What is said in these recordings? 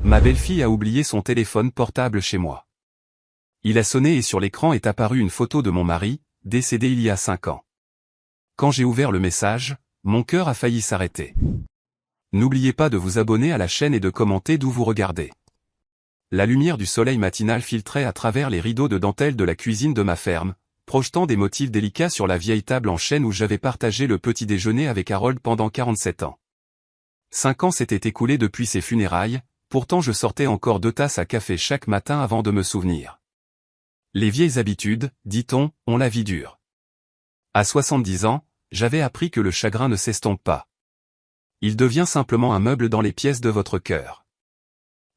Ma belle-fille a oublié son téléphone portable chez moi. Il a sonné et sur l'écran est apparue une photo de mon mari, décédé il y a 5 ans. Quand j'ai ouvert le message, mon cœur a failli s'arrêter. N'oubliez pas de vous abonner à la chaîne et de commenter d'où vous regardez. La lumière du soleil matinal filtrait à travers les rideaux de dentelle de la cuisine de ma ferme, projetant des motifs délicats sur la vieille table en chêne où j'avais partagé le petit déjeuner avec Harold pendant 47 ans. 5 ans s'étaient écoulés depuis ses funérailles, pourtant je sortais encore 2 tasses à café chaque matin avant de me souvenir. Les vieilles habitudes, dit-on, ont la vie dure. À 70 ans, j'avais appris que le chagrin ne s'estompe pas. Il devient simplement un meuble dans les pièces de votre cœur.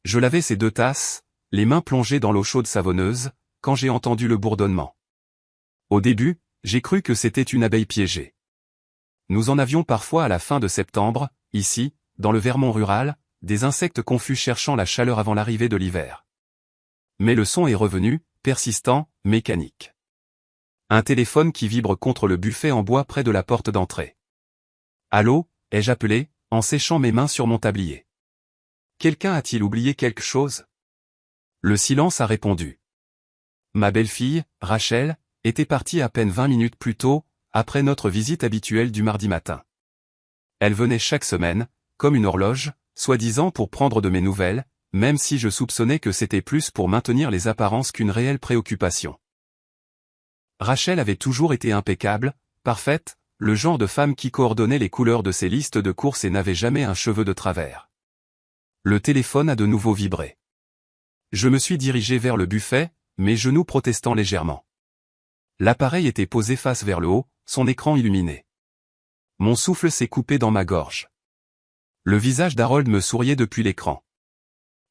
Je lavais ces 2 tasses, les mains plongées dans l'eau chaude savonneuse, quand j'ai entendu le bourdonnement. Au début, j'ai cru que c'était une abeille piégée. Nous en avions parfois à la fin de septembre, ici, dans le Vermont rural, des insectes confus cherchant la chaleur avant l'arrivée de l'hiver. Mais le son est revenu, persistant, mécanique. Un téléphone qui vibre contre le buffet en bois près de la porte d'entrée. « Allô » ai-je appelé, en séchant mes mains sur mon tablier. Quelqu'un a-t-il oublié quelque chose? Le silence a répondu. Ma belle-fille, Rachel, était partie à peine 20 minutes plus tôt, après notre visite habituelle du mardi matin. Elle venait chaque semaine, comme une horloge, soi-disant pour prendre de mes nouvelles, même si je soupçonnais que c'était plus pour maintenir les apparences qu'une réelle préoccupation. Rachel avait toujours été impeccable, parfaite, le genre de femme qui coordonnait les couleurs de ses listes de courses et n'avait jamais un cheveu de travers. Le téléphone a de nouveau vibré. Je me suis dirigé vers le buffet, mes genoux protestant légèrement. L'appareil était posé face vers le haut, son écran illuminé. Mon souffle s'est coupé dans ma gorge. Le visage d'Harold me souriait depuis l'écran.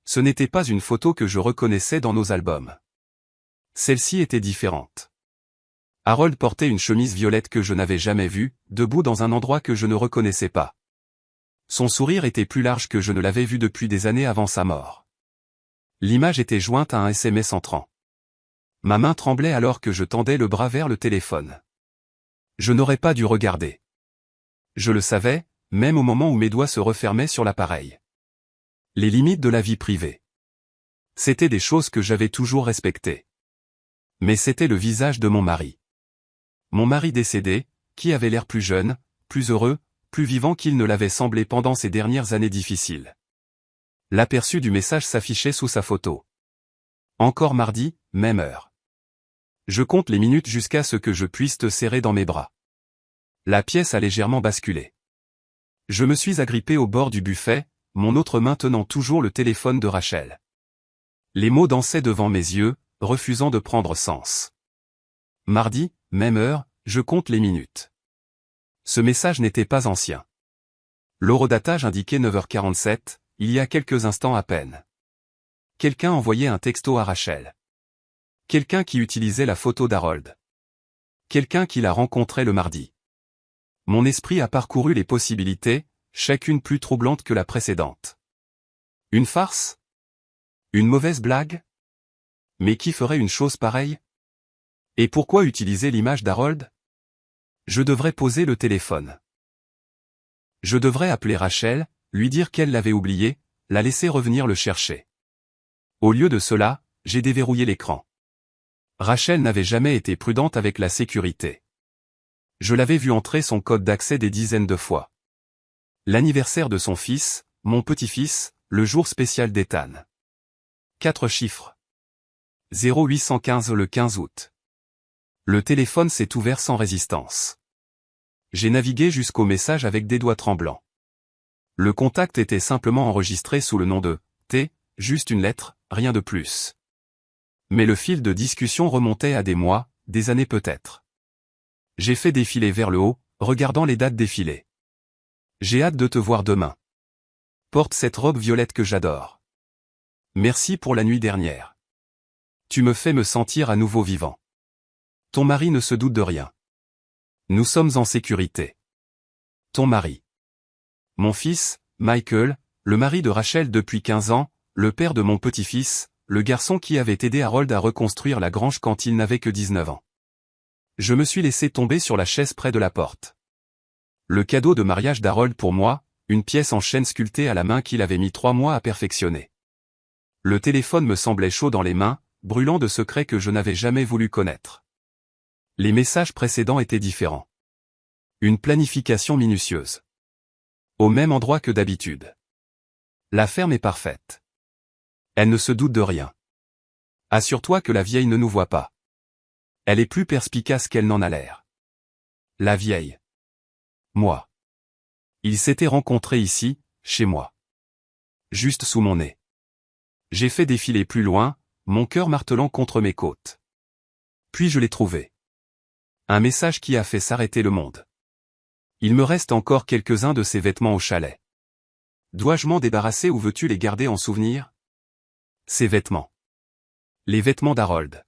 Ce n'était pas une photo que je reconnaissais dans nos albums. Celle-ci était différente. Harold portait une chemise violette que je n'avais jamais vue, debout dans un endroit que je ne reconnaissais pas. Son sourire était plus large que je ne l'avais vu depuis des années avant sa mort. L'image était jointe à un SMS entrant. Ma main tremblait alors que je tendais le bras vers le téléphone. Je n'aurais pas dû regarder. Je le savais, même au moment où mes doigts se refermaient sur l'appareil. Les limites de la vie privée. C'étaient des choses que j'avais toujours respectées. Mais c'était le visage de mon mari. Mon mari décédé, qui avait l'air plus jeune, plus heureux, plus vivant qu'il ne l'avait semblé pendant ces dernières années difficiles. L'aperçu du message s'affichait sous sa photo. Encore mardi, même heure. Je compte les minutes jusqu'à ce que je puisse te serrer dans mes bras. La pièce a légèrement basculé. Je me suis agrippé au bord du buffet, mon autre main tenant toujours le téléphone de Rachel. Les mots dansaient devant mes yeux, refusant de prendre sens. Mardi, même heure, je compte les minutes. Ce message n'était pas ancien. L'horodatage indiquait 9h47, il y a quelques instants à peine. Quelqu'un envoyait un texto à Rachel. Quelqu'un qui utilisait la photo d'Harold. Quelqu'un qui la rencontrait le mardi. Mon esprit a parcouru les possibilités, chacune plus troublante que la précédente. Une farce? Une mauvaise blague? Mais qui ferait une chose pareille? Et pourquoi utiliser l'image d'Harold? Je devrais poser le téléphone. Je devrais appeler Rachel, lui dire qu'elle l'avait oublié, la laisser revenir le chercher. Au lieu de cela, j'ai déverrouillé l'écran. Rachel n'avait jamais été prudente avec la sécurité. Je l'avais vu entrer son code d'accès des dizaines de fois. L'anniversaire de son fils, mon petit-fils, le jour spécial d'Ethan. 4 chiffres. 0815 le 15 août. Le téléphone s'est ouvert sans résistance. J'ai navigué jusqu'au message avec des doigts tremblants. Le contact était simplement enregistré sous le nom de T, juste une lettre, rien de plus. Mais le fil de discussion remontait à des mois, des années peut-être. J'ai fait défiler vers le haut, regardant les dates défiler. J'ai hâte de te voir demain. Porte cette robe violette que j'adore. Merci pour la nuit dernière. Tu me fais me sentir à nouveau vivant. Ton mari ne se doute de rien. Nous sommes en sécurité. Ton mari. Mon fils, Michael, le mari de Rachel depuis 15 ans, le père de mon petit-fils, le garçon qui avait aidé Harold à reconstruire la grange quand il n'avait que 19 ans. Je me suis laissé tomber sur la chaise près de la porte. Le cadeau de mariage d'Harold pour moi, une pièce en chêne sculptée à la main qu'il avait mis 3 mois à perfectionner. Le téléphone me semblait chaud dans les mains, brûlant de secrets que je n'avais jamais voulu connaître. Les messages précédents étaient différents. Une planification minutieuse. Au même endroit que d'habitude. La ferme est parfaite. Elle ne se doute de rien. Assure-toi que la vieille ne nous voit pas. Elle est plus perspicace qu'elle n'en a l'air. La vieille. Moi. Ils s'étaient rencontrés ici, chez moi. Juste sous mon nez. J'ai fait défiler plus loin, mon cœur martelant contre mes côtes. Puis je l'ai trouvé. Un message qui a fait s'arrêter le monde. Il me reste encore quelques-uns de ces vêtements au chalet. Dois-je m'en débarrasser ou veux-tu les garder en souvenir? Ces vêtements. Les vêtements d'Harold.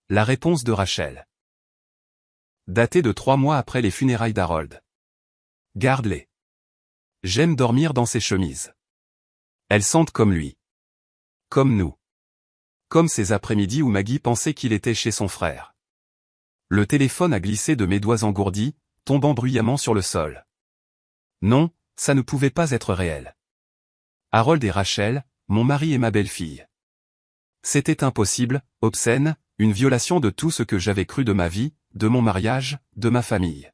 La réponse de Rachel. Daté de 3 mois après les funérailles d'Harold. Garde-les. J'aime dormir dans ces chemises. Elles sentent comme lui. Comme nous. Comme ces après-midi où Maggie pensait qu'il était chez son frère. Le téléphone a glissé de mes doigts engourdis, tombant bruyamment sur le sol. Non, ça ne pouvait pas être réel. Harold et Rachel, mon mari et ma belle-fille. C'était impossible, obscène, une violation de tout ce que j'avais cru de ma vie, de mon mariage, de ma famille.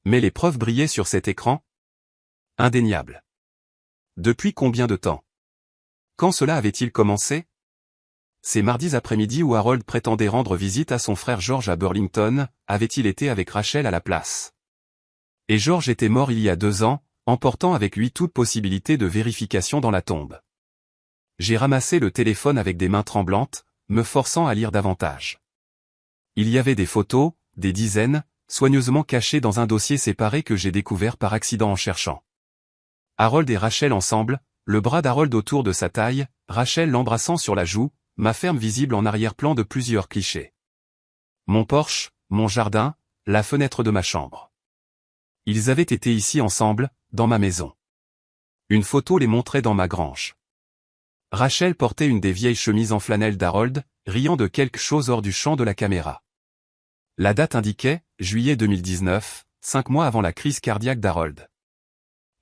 Mais les preuves brillaient sur cet écran. Indéniable. Depuis combien de temps? Quand cela avait-il commencé? Ces mardis après-midi où Harold prétendait rendre visite à son frère George à Burlington, avait-il été avec Rachel à la place? Et George était mort il y a 2 ans, emportant avec lui toute possibilité de vérification dans la tombe. J'ai ramassé le téléphone avec des mains tremblantes, me forçant à lire davantage. Il y avait des photos, des dizaines, soigneusement cachées dans un dossier séparé que j'ai découvert par accident en cherchant. Harold et Rachel ensemble, le bras d'Harold autour de sa taille, Rachel l'embrassant sur la joue, ma ferme visible en arrière-plan de plusieurs clichés. Mon porche, mon jardin, la fenêtre de ma chambre. Ils avaient été ici ensemble, dans ma maison. Une photo les montrait dans ma grange. Rachel portait une des vieilles chemises en flanelle d'Harold, riant de quelque chose hors du champ de la caméra. La date indiquait, juillet 2019, 5 mois avant la crise cardiaque d'Harold.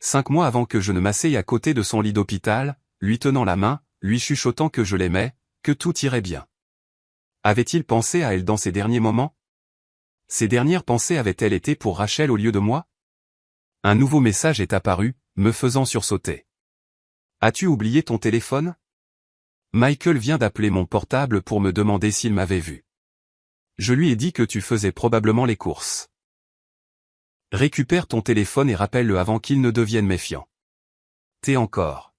5 mois avant que je ne m'asseye à côté de son lit d'hôpital, lui tenant la main, lui chuchotant que je l'aimais, que tout irait bien. Avait-il pensé à elle dans ces derniers moments? Ces dernières pensées avaient-elles été pour Rachel au lieu de moi? Un nouveau message est apparu, me faisant sursauter. As-tu oublié ton téléphone? Michael vient d'appeler mon portable pour me demander s'il m'avait vu. Je lui ai dit que tu faisais probablement les courses. Récupère ton téléphone et rappelle-le avant qu'il ne devienne méfiant. T'es encore.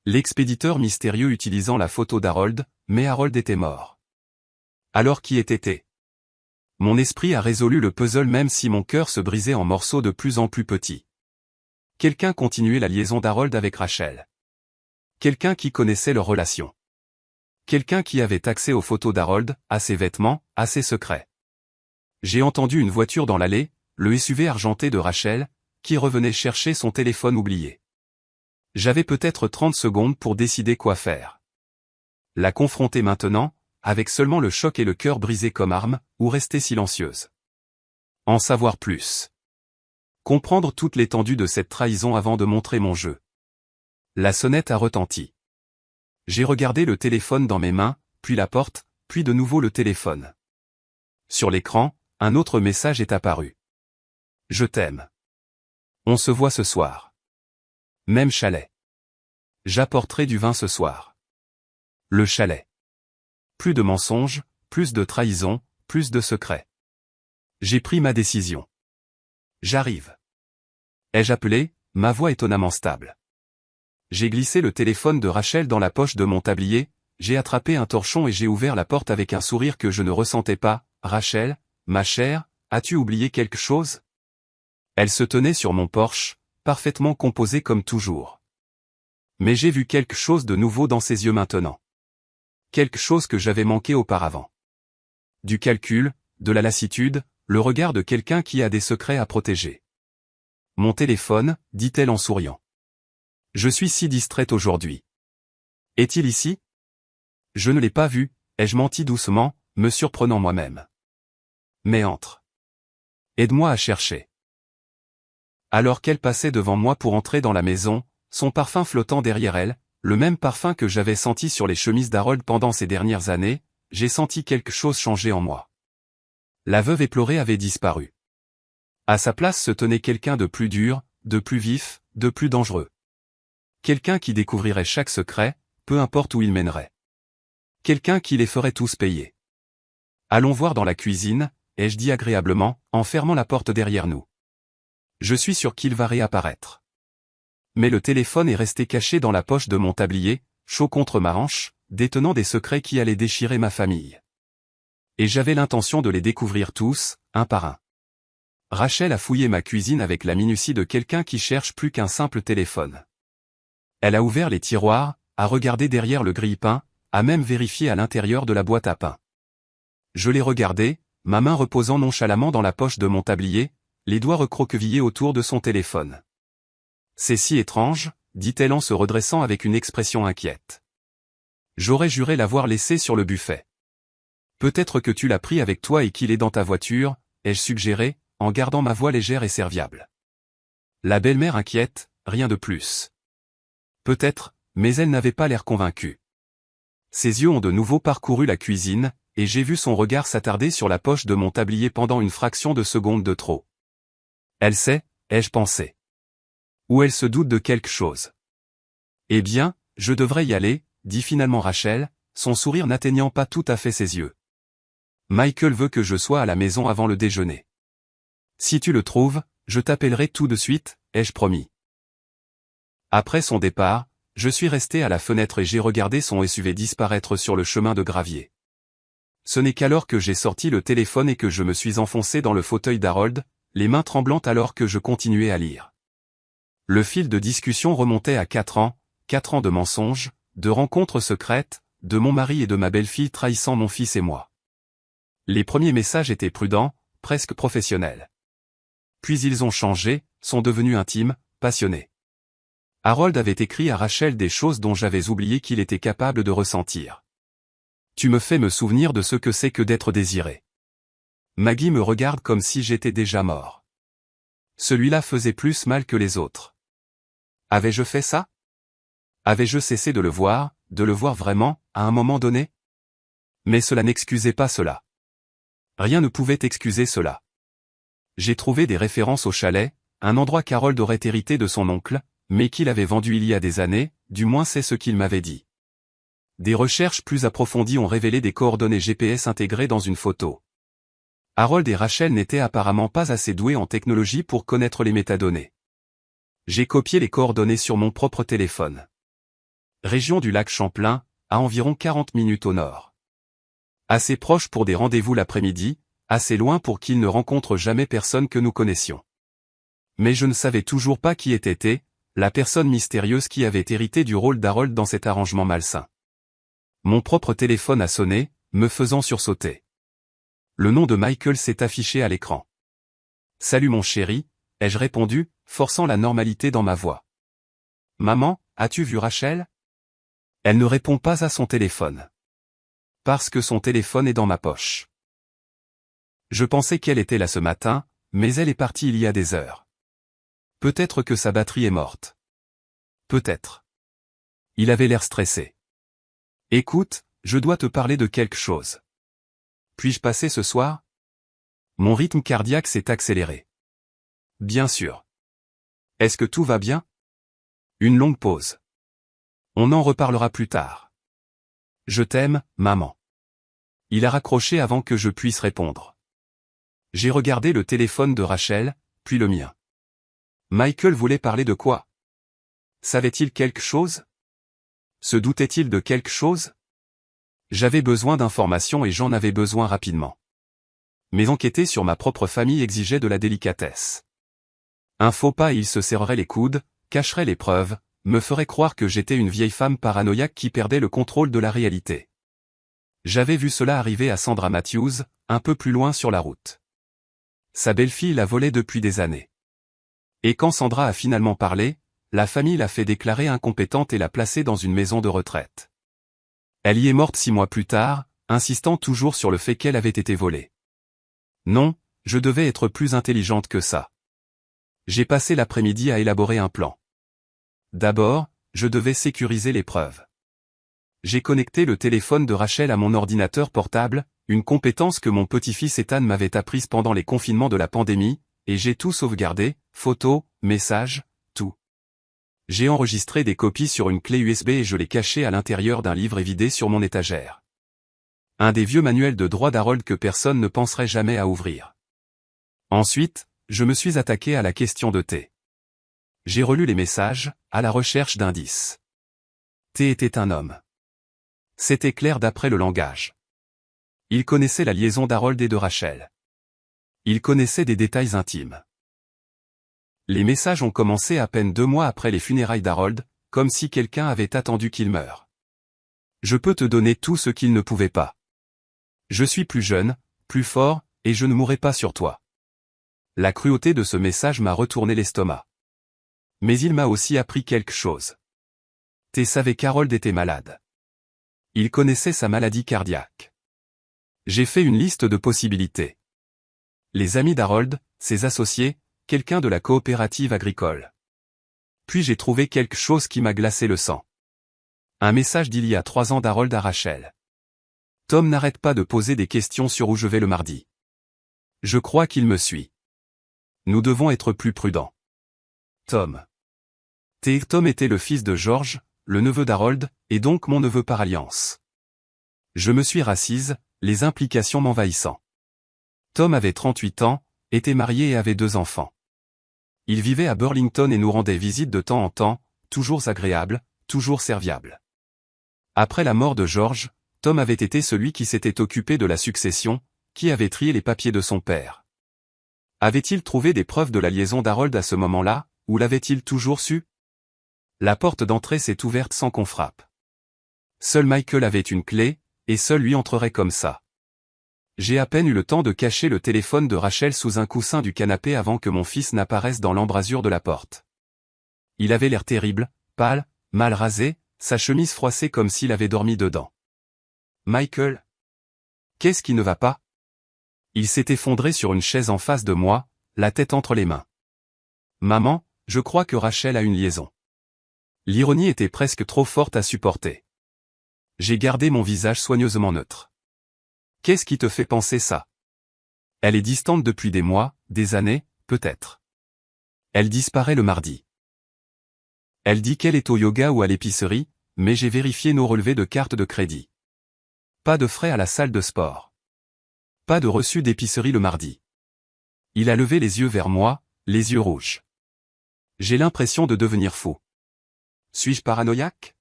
L'expéditeur mystérieux utilisant la photo d'Harold, mais Harold était mort. Alors qui était-il? Mon esprit a résolu le puzzle même si mon cœur se brisait en morceaux de plus en plus petits. Quelqu'un continuait la liaison d'Harold avec Rachel. Quelqu'un qui connaissait leur relation. Quelqu'un qui avait accès aux photos d'Harold, à ses vêtements, à ses secrets. J'ai entendu une voiture dans l'allée, le SUV argenté de Rachel, qui revenait chercher son téléphone oublié. J'avais peut-être 30 secondes pour décider quoi faire. La confronter maintenant, avec seulement le choc et le cœur brisé comme arme, ou rester silencieuse. En savoir plus. Comprendre toute l'étendue de cette trahison avant de montrer mon jeu. La sonnette a retenti. J'ai regardé le téléphone dans mes mains, puis la porte, puis de nouveau le téléphone. Sur l'écran, un autre message est apparu. Je t'aime. On se voit ce soir. Même chalet. J'apporterai du vin ce soir. Le chalet. Plus de mensonges, plus de trahison, plus de secrets. J'ai pris ma décision. J'arrive. Ai-je appelé? Ma voix étonnamment stable. J'ai glissé le téléphone de Rachel dans la poche de mon tablier, j'ai attrapé un torchon et j'ai ouvert la porte avec un sourire que je ne ressentais pas. Rachel, ma chère, as-tu oublié quelque chose? Elle se tenait sur mon porche, parfaitement composée comme toujours. Mais j'ai vu quelque chose de nouveau dans ses yeux maintenant. Quelque chose que j'avais manqué auparavant. Du calcul, de la lassitude, le regard de quelqu'un qui a des secrets à protéger. Mon téléphone, dit-elle en souriant. Je suis si distraite aujourd'hui. Est-il ici? Je ne l'ai pas vu, ai-je menti doucement, me surprenant moi-même. Mais entre. Aide-moi à chercher. Alors qu'elle passait devant moi pour entrer dans la maison, son parfum flottant derrière elle, le même parfum que j'avais senti sur les chemises d'Harold pendant ces dernières années, j'ai senti quelque chose changer en moi. La veuve éplorée avait disparu. À sa place se tenait quelqu'un de plus dur, de plus vif, de plus dangereux. Quelqu'un qui découvrirait chaque secret, peu importe où il mènerait. Quelqu'un qui les ferait tous payer. Allons voir dans la cuisine, ai-je dit agréablement, en fermant la porte derrière nous. Je suis sûr qu'il va réapparaître. Mais le téléphone est resté caché dans la poche de mon tablier, chaud contre ma hanche, détenant des secrets qui allaient déchirer ma famille. Et j'avais l'intention de les découvrir tous, un par un. Rachel a fouillé ma cuisine avec la minutie de quelqu'un qui cherche plus qu'un simple téléphone. Elle a ouvert les tiroirs, a regardé derrière le grille-pain, a même vérifié à l'intérieur de la boîte à pain. Je l'ai regardé, ma main reposant nonchalamment dans la poche de mon tablier, les doigts recroquevillés autour de son téléphone. C'est si étrange, dit-elle en se redressant avec une expression inquiète. J'aurais juré l'avoir laissé sur le buffet. Peut-être que tu l'as pris avec toi et qu'il est dans ta voiture, ai-je suggéré, en gardant ma voix légère et serviable. La belle-mère inquiète, rien de plus. Peut-être, mais elle n'avait pas l'air convaincue. Ses yeux ont de nouveau parcouru la cuisine, et j'ai vu son regard s'attarder sur la poche de mon tablier pendant une fraction de seconde de trop. Elle sait, ai-je pensé. Ou elle se doute de quelque chose. Eh bien, je devrais y aller, dit finalement Rachel, son sourire n'atteignant pas tout à fait ses yeux. Michael veut que je sois à la maison avant le déjeuner. Si tu le trouves, je t'appellerai tout de suite, ai-je promis. Après son départ, je suis resté à la fenêtre et j'ai regardé son SUV disparaître sur le chemin de gravier. Ce n'est qu'alors que j'ai sorti le téléphone et que je me suis enfoncé dans le fauteuil d'Harold, les mains tremblantes alors que je continuais à lire. Le fil de discussion remontait à 4 ans de mensonges, de rencontres secrètes, de mon mari et de ma belle-fille trahissant mon fils et moi. Les premiers messages étaient prudents, presque professionnels. Puis ils ont changé, sont devenus intimes, passionnés. Harold avait écrit à Rachel des choses dont j'avais oublié qu'il était capable de ressentir. Tu me fais me souvenir de ce que c'est que d'être désiré. Maggie me regarde comme si j'étais déjà mort. Celui-là faisait plus mal que les autres. Avais-je fait ça? Avais-je cessé de le voir vraiment, à un moment donné? Mais cela n'excusait pas cela. Rien ne pouvait excuser cela. J'ai trouvé des références au chalet, un endroit qu'Harold aurait hérité de son oncle, mais qu'il avait vendu il y a des années, du moins c'est ce qu'il m'avait dit. Des recherches plus approfondies ont révélé des coordonnées GPS intégrées dans une photo. Harold et Rachel n'étaient apparemment pas assez doués en technologie pour connaître les métadonnées. J'ai copié les coordonnées sur mon propre téléphone. Région du lac Champlain, à environ 40 minutes au nord. Assez proche pour des rendez-vous l'après-midi, assez loin pour qu'ils ne rencontrent jamais personne que nous connaissions. Mais je ne savais toujours pas qui était la personne mystérieuse qui avait hérité du rôle d'Harold dans cet arrangement malsain. Mon propre téléphone a sonné, me faisant sursauter. Le nom de Michael s'est affiché à l'écran. « Salut mon chéri », ai-je répondu, forçant la normalité dans ma voix. « Maman, as-tu vu Rachel ?» Elle ne répond pas à son téléphone. Parce que son téléphone est dans ma poche. Je pensais qu'elle était là ce matin, mais elle est partie il y a des heures. Peut-être que sa batterie est morte. Peut-être. Il avait l'air stressé. « Écoute, je dois te parler de quelque chose. Puis-je passer ce soir ? » Mon rythme cardiaque s'est accéléré. « Bien sûr. Est-ce que tout va bien ? » Une longue pause. « On en reparlera plus tard. Je t'aime, maman. » Il a raccroché avant que je puisse répondre. J'ai regardé le téléphone de Rachel, puis le mien. Michael voulait parler de quoi ? Savait-il quelque chose ? Se doutait-il de quelque chose ? J'avais besoin d'informations et j'en avais besoin rapidement. Mais enquêter sur ma propre famille exigeait de la délicatesse. Un faux pas et il se serrerait les coudes, cacherait les preuves, me ferait croire que j'étais une vieille femme paranoïaque qui perdait le contrôle de la réalité. J'avais vu cela arriver à Sandra Matthews, un peu plus loin sur la route. Sa belle-fille la volait depuis des années. Et quand Sandra a finalement parlé, la famille l'a fait déclarer incompétente et l'a placée dans une maison de retraite. Elle y est morte 6 mois plus tard, insistant toujours sur le fait qu'elle avait été volée. Non, je devais être plus intelligente que ça. J'ai passé l'après-midi à élaborer un plan. D'abord, je devais sécuriser les preuves. J'ai connecté le téléphone de Rachel à mon ordinateur portable, une compétence que mon petit-fils Ethan m'avait apprise pendant les confinements de la pandémie, et j'ai tout sauvegardé, photos, messages, tout. J'ai enregistré des copies sur une clé USB et je les cachais à l'intérieur d'un livre évidé sur mon étagère. Un des vieux manuels de droit d'Harold que personne ne penserait jamais à ouvrir. Ensuite, je me suis attaqué à la question de T. J'ai relu les messages, à la recherche d'indices. T était un homme. C'était clair d'après le langage. Il connaissait la liaison d'Harold et de Rachel. Il connaissait des détails intimes. Les messages ont commencé à peine 2 mois après les funérailles d'Harold, comme si quelqu'un avait attendu qu'il meure. Je peux te donner tout ce qu'il ne pouvait pas. Je suis plus jeune, plus fort, et je ne mourrai pas sur toi. La cruauté de ce message m'a retourné l'estomac. Mais il m'a aussi appris quelque chose. T savait qu'Harold était malade. Il connaissait sa maladie cardiaque. J'ai fait une liste de possibilités. Les amis d'Harold, ses associés, quelqu'un de la coopérative agricole. Puis j'ai trouvé quelque chose qui m'a glacé le sang. Un message d'il y a 3 ans d'Harold à Rachel. Tom n'arrête pas de poser des questions sur où je vais le mardi. Je crois qu'il me suit. Nous devons être plus prudents. Tom. Tom était le fils de George, le neveu d'Harold, et donc mon neveu par alliance. Je me suis rassise, les implications m'envahissant. Tom avait 38 ans, était marié et avait 2 enfants. Il vivait à Burlington et nous rendait visite de temps en temps, toujours agréable, toujours serviable. Après la mort de George, Tom avait été celui qui s'était occupé de la succession, qui avait trié les papiers de son père. Avait-il trouvé des preuves de la liaison d'Harold à ce moment-là, ou l'avait-il toujours su? La porte d'entrée s'est ouverte sans qu'on frappe. Seul Michael avait une clé, et seul lui entrerait comme ça. J'ai à peine eu le temps de cacher le téléphone de Rachel sous un coussin du canapé avant que mon fils n'apparaisse dans l'embrasure de la porte. Il avait l'air terrible, pâle, mal rasé, sa chemise froissée comme s'il avait dormi dedans. Michael? Qu'est-ce qui ne va pas? Il s'est effondré sur une chaise en face de moi, la tête entre les mains. Maman, je crois que Rachel a une liaison. L'ironie était presque trop forte à supporter. J'ai gardé mon visage soigneusement neutre. Qu'est-ce qui te fait penser ça? Elle est distante depuis des mois, des années, peut-être. Elle disparaît le mardi. Elle dit qu'elle est au yoga ou à l'épicerie, mais j'ai vérifié nos relevés de carte de crédit. Pas de frais à la salle de sport. Pas de reçu d'épicerie le mardi. Il a levé les yeux vers moi, les yeux rouges. J'ai l'impression de devenir fou. Suis-je paranoïaque?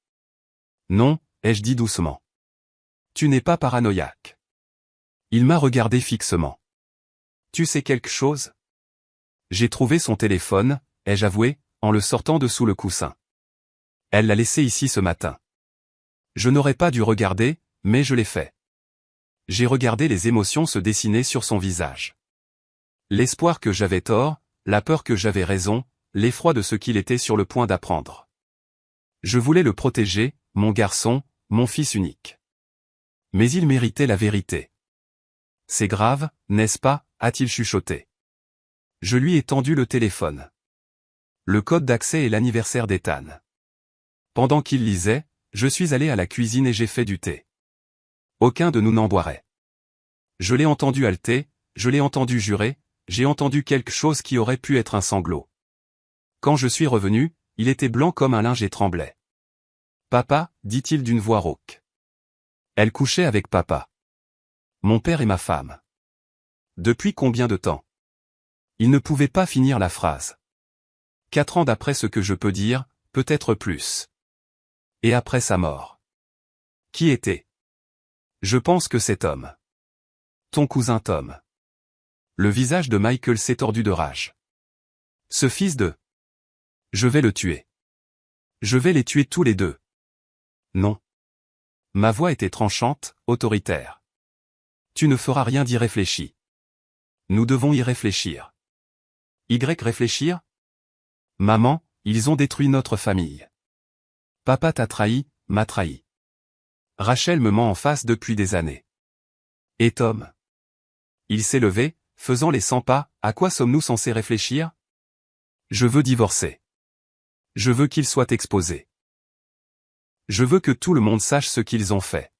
Non, ai-je dit doucement. Tu n'es pas paranoïaque. Il m'a regardé fixement. Tu sais quelque chose? J'ai trouvé son téléphone, ai-je avoué, en le sortant de sous le coussin. Elle l'a laissé ici ce matin. Je n'aurais pas dû regarder, mais je l'ai fait. J'ai regardé les émotions se dessiner sur son visage. L'espoir que j'avais tort, la peur que j'avais raison, l'effroi de ce qu'il était sur le point d'apprendre. Je voulais le protéger, mon garçon, mon fils unique. Mais il méritait la vérité. C'est grave, n'est-ce pas, a-t-il chuchoté. Je lui ai tendu le téléphone. Le code d'accès et l'anniversaire d'Ethan. Pendant qu'il lisait, je suis allé à la cuisine et j'ai fait du thé. Aucun de nous n'en boirait. Je l'ai entendu halter, je l'ai entendu jurer, j'ai entendu quelque chose qui aurait pu être un sanglot. Quand je suis revenu, il était blanc comme un linge et tremblait. Papa, dit-il d'une voix rauque. Elle couchait avec papa. Mon père et ma femme. Depuis combien de temps? Il ne pouvait pas finir la phrase. 4 ans d'après ce que je peux dire, peut-être plus. Et après sa mort. Qui était? Je pense que cet homme. Ton cousin Tom. Le visage de Michael s'est tordu de rage. Ce fils de... Je vais le tuer. Je vais les tuer tous les deux. Non. Ma voix était tranchante, autoritaire. Tu ne feras rien d'irréfléchi. Nous devons y réfléchir. Réfléchir? Maman, ils ont détruit notre famille. Papa t'a trahi, m'a trahi. Rachel me ment en face depuis des années. Et Tom? Il s'est levé, faisant les 100 pas, à quoi sommes-nous censés réfléchir? Je veux divorcer. Je veux qu'il soit exposé. Je veux que tout le monde sache ce qu'ils ont fait.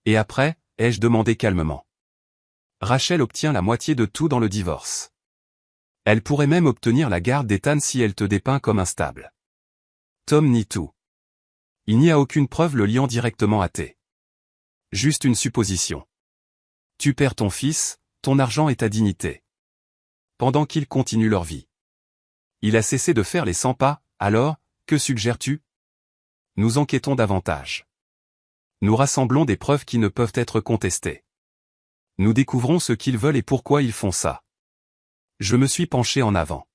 Et après, ai-je demandé calmement. Rachel obtient la moitié de tout dans le divorce. Elle pourrait même obtenir la garde d'Ethan si elle te dépeint comme instable. Tom nie tout. Il n'y a aucune preuve le liant directement à T. Juste une supposition. Tu perds ton fils, ton argent et ta dignité. Pendant qu'ils continuent leur vie. Il a cessé de faire les 100 pas, alors, que suggères-tu? Nous enquêtons davantage. Nous rassemblons des preuves qui ne peuvent être contestées. Nous découvrons ce qu'ils veulent et pourquoi ils font ça. Je me suis penché en avant.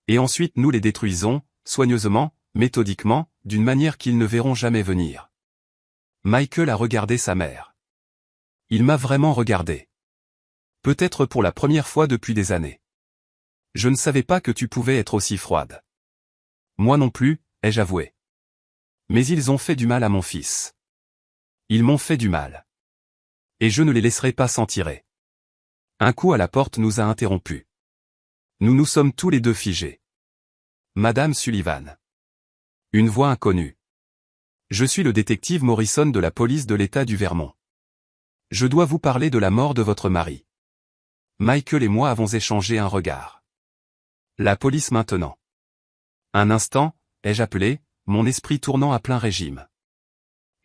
Et ensuite nous les détruisons, soigneusement, méthodiquement, d'une manière qu'ils ne verront jamais venir. Michael a regardé sa mère. Il m'a vraiment regardé. Peut-être pour la première fois depuis des années. Je ne savais pas que tu pouvais être aussi froide. Moi non plus, ai-je avoué. Mais ils ont fait du mal à mon fils. Ils m'ont fait du mal. Et je ne les laisserai pas s'en tirer. Un coup à la porte nous a interrompus. Nous nous sommes tous les deux figés. Madame Sullivan. Une voix inconnue. Je suis le détective Morrison de la police de l'État du Vermont. Je dois vous parler de la mort de votre mari. Michael et moi avons échangé un regard. La police maintenant. Un instant, ai-je appelé, mon esprit tournant à plein régime.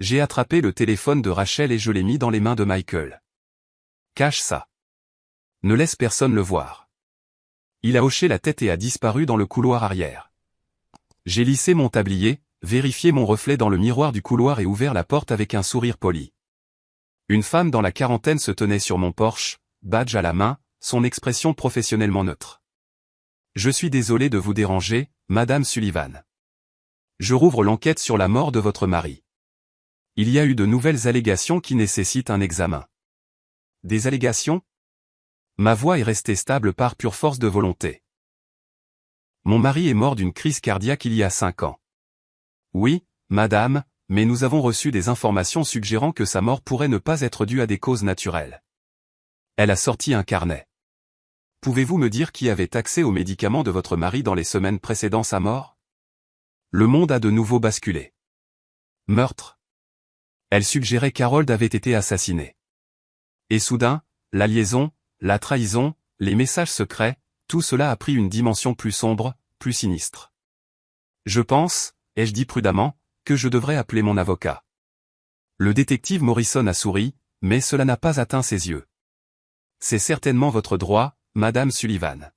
J'ai attrapé le téléphone de Rachel et je l'ai mis dans les mains de Michael. Cache ça. Ne laisse personne le voir. Il a hoché la tête et a disparu dans le couloir arrière. J'ai lissé mon tablier, vérifié mon reflet dans le miroir du couloir et ouvert la porte avec un sourire poli. Une femme dans la quarantaine se tenait sur mon porche, badge à la main, son expression professionnellement neutre. Je suis désolé de vous déranger, Madame Sullivan. Je rouvre l'enquête sur la mort de votre mari. Il y a eu de nouvelles allégations qui nécessitent un examen. Des allégations? Ma voix est restée stable par pure force de volonté. Mon mari est mort d'une crise cardiaque il y a 5 ans. Oui, madame, mais nous avons reçu des informations suggérant que sa mort pourrait ne pas être due à des causes naturelles. Elle a sorti un carnet. Pouvez-vous me dire qui avait accès aux médicaments de votre mari dans les semaines précédant sa mort? Le monde a de nouveau basculé. Meurtre. Elle suggérait qu'Harold avait été assassiné. Et soudain, la liaison, la trahison, les messages secrets, tout cela a pris une dimension plus sombre, plus sinistre. Je pense, ai-je dit prudemment, que je devrais appeler mon avocat. Le détective Morrison a souri, mais cela n'a pas atteint ses yeux. C'est certainement votre droit, Madame Sullivan.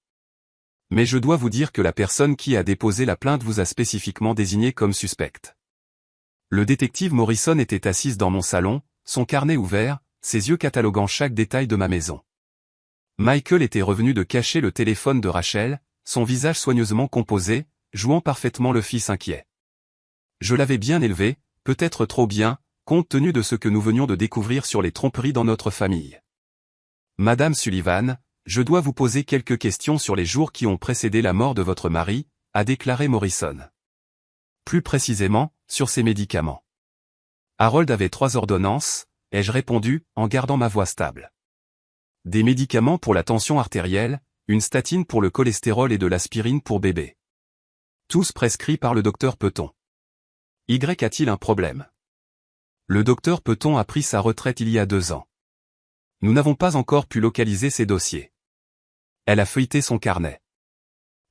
Mais je dois vous dire que la personne qui a déposé la plainte vous a spécifiquement désigné comme suspecte. Le détective Morrison était assise dans mon salon, son carnet ouvert, ses yeux cataloguant chaque détail de ma maison. Michael était revenu de cacher le téléphone de Rachel, son visage soigneusement composé, jouant parfaitement le fils inquiet. Je l'avais bien élevé, peut-être trop bien, compte tenu de ce que nous venions de découvrir sur les tromperies dans notre famille. Madame Sullivan, je dois vous poser quelques questions sur les jours qui ont précédé la mort de votre mari, a déclaré Morrison. Plus précisément, sur ses médicaments. Harold avait 3 ordonnances, ai-je répondu, en gardant ma voix stable. Des médicaments pour la tension artérielle, une statine pour le cholestérol et de l'aspirine pour bébé. Tous prescrits par le docteur Peton. Y a-t-il un problème? Le docteur Peton a pris sa retraite il y a 2 ans. Nous n'avons pas encore pu localiser ses dossiers. Elle a feuilleté son carnet.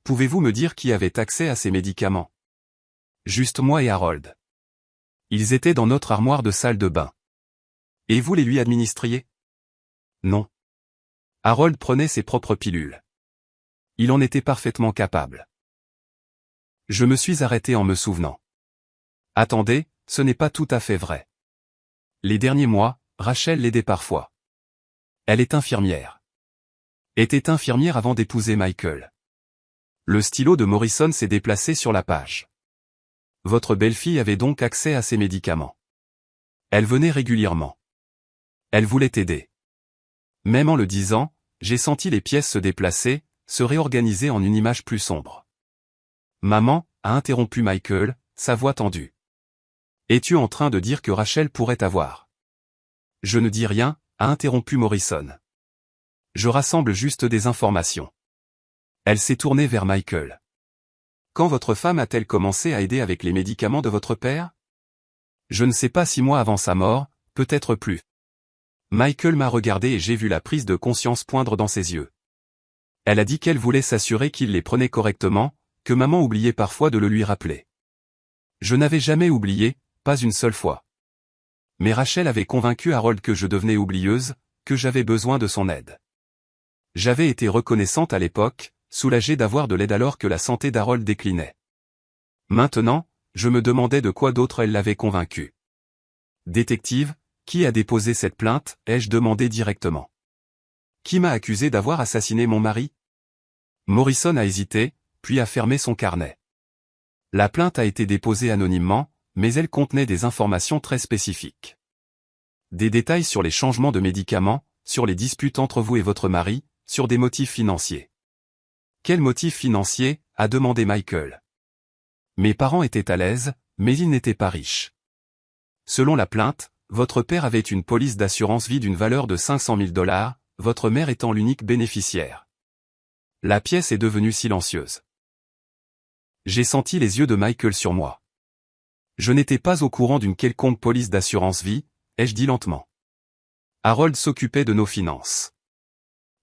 Pouvez-vous me dire qui avait accès à ces médicaments? Juste moi et Harold. Ils étaient dans notre armoire de salle de bain. Et vous les lui administriez? Non. Harold prenait ses propres pilules. Il en était parfaitement capable. Je me suis arrêté en me souvenant. Attendez, ce n'est pas tout à fait vrai. Les derniers mois, Rachel l'aidait parfois. Elle est infirmière. Était infirmière avant d'épouser Michael. Le stylo de Morrison s'est déplacé sur la page. Votre belle-fille avait donc accès à ces médicaments. Elle venait régulièrement. Elle voulait aider. Même en le disant, j'ai senti les pièces se déplacer, se réorganiser en une image plus sombre. Maman, a interrompu Michael, sa voix tendue. Es-tu en train de dire que Rachel pourrait avoir? Je ne dis rien, a interrompu Morrison. Je rassemble juste des informations. Elle s'est tournée vers Michael. Quand votre femme a-t-elle commencé à aider avec les médicaments de votre père? Je ne sais pas 6 mois avant sa mort, peut-être plus. Michael m'a regardé et j'ai vu la prise de conscience poindre dans ses yeux. Elle a dit qu'elle voulait s'assurer qu'il les prenait correctement, que maman oubliait parfois de le lui rappeler. Je n'avais jamais oublié, pas une seule fois. Mais Rachel avait convaincu Harold que je devenais oublieuse, que j'avais besoin de son aide. J'avais été reconnaissante à l'époque, soulagée d'avoir de l'aide alors que la santé d'Harold déclinait. Maintenant, je me demandais de quoi d'autre elle l'avait convaincu. Détective, qui a déposé cette plainte, ai-je demandé directement. Qui m'a accusé d'avoir assassiné mon mari? Morrison a hésité, puis a fermé son carnet. La plainte a été déposée anonymement, mais elle contenait des informations très spécifiques. Des détails sur les changements de médicaments, sur les disputes entre vous et votre mari, sur des motifs financiers. Quels motifs financiers, a demandé Michael. Mes parents étaient à l'aise, mais ils n'étaient pas riches. Selon la plainte, votre père avait une police d'assurance vie d'une valeur de 500 000 $, votre mère étant l'unique bénéficiaire. La pièce est devenue silencieuse. J'ai senti les yeux de Michael sur moi. Je n'étais pas au courant d'une quelconque police d'assurance vie, ai-je dit lentement. Harold s'occupait de nos finances.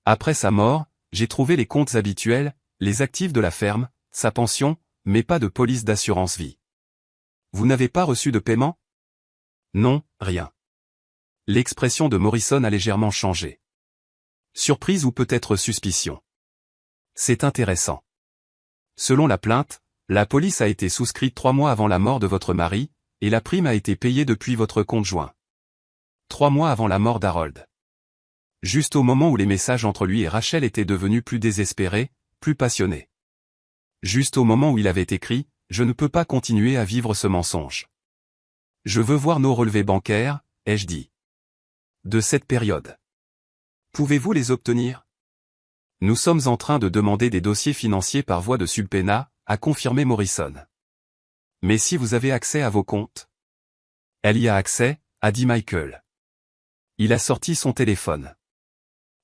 Après sa mort, j'ai trouvé les comptes habituels, les actifs de la ferme, sa pension, mais pas de police d'assurance vie. Vous n'avez pas reçu de paiement? Non, rien. L'expression de Morrison a légèrement changé. Surprise ou peut-être suspicion. C'est intéressant. Selon la plainte, la police a été souscrite 3 mois avant la mort de votre mari, et la prime a été payée depuis votre compte joint. 3 mois avant la mort d'Harold. Juste au moment où les messages entre lui et Rachel étaient devenus plus désespérés, plus passionnés. Juste au moment où il avait écrit « Je ne peux pas continuer à vivre ce mensonge. Je veux voir nos relevés bancaires », ai-je dit. De cette période. Pouvez-vous les obtenir? Nous sommes en train de demander des dossiers financiers par voie de subpoena, a confirmé Morrison. Mais si vous avez accès à vos comptes? Elle y a accès, a dit Michael. Il a sorti son téléphone.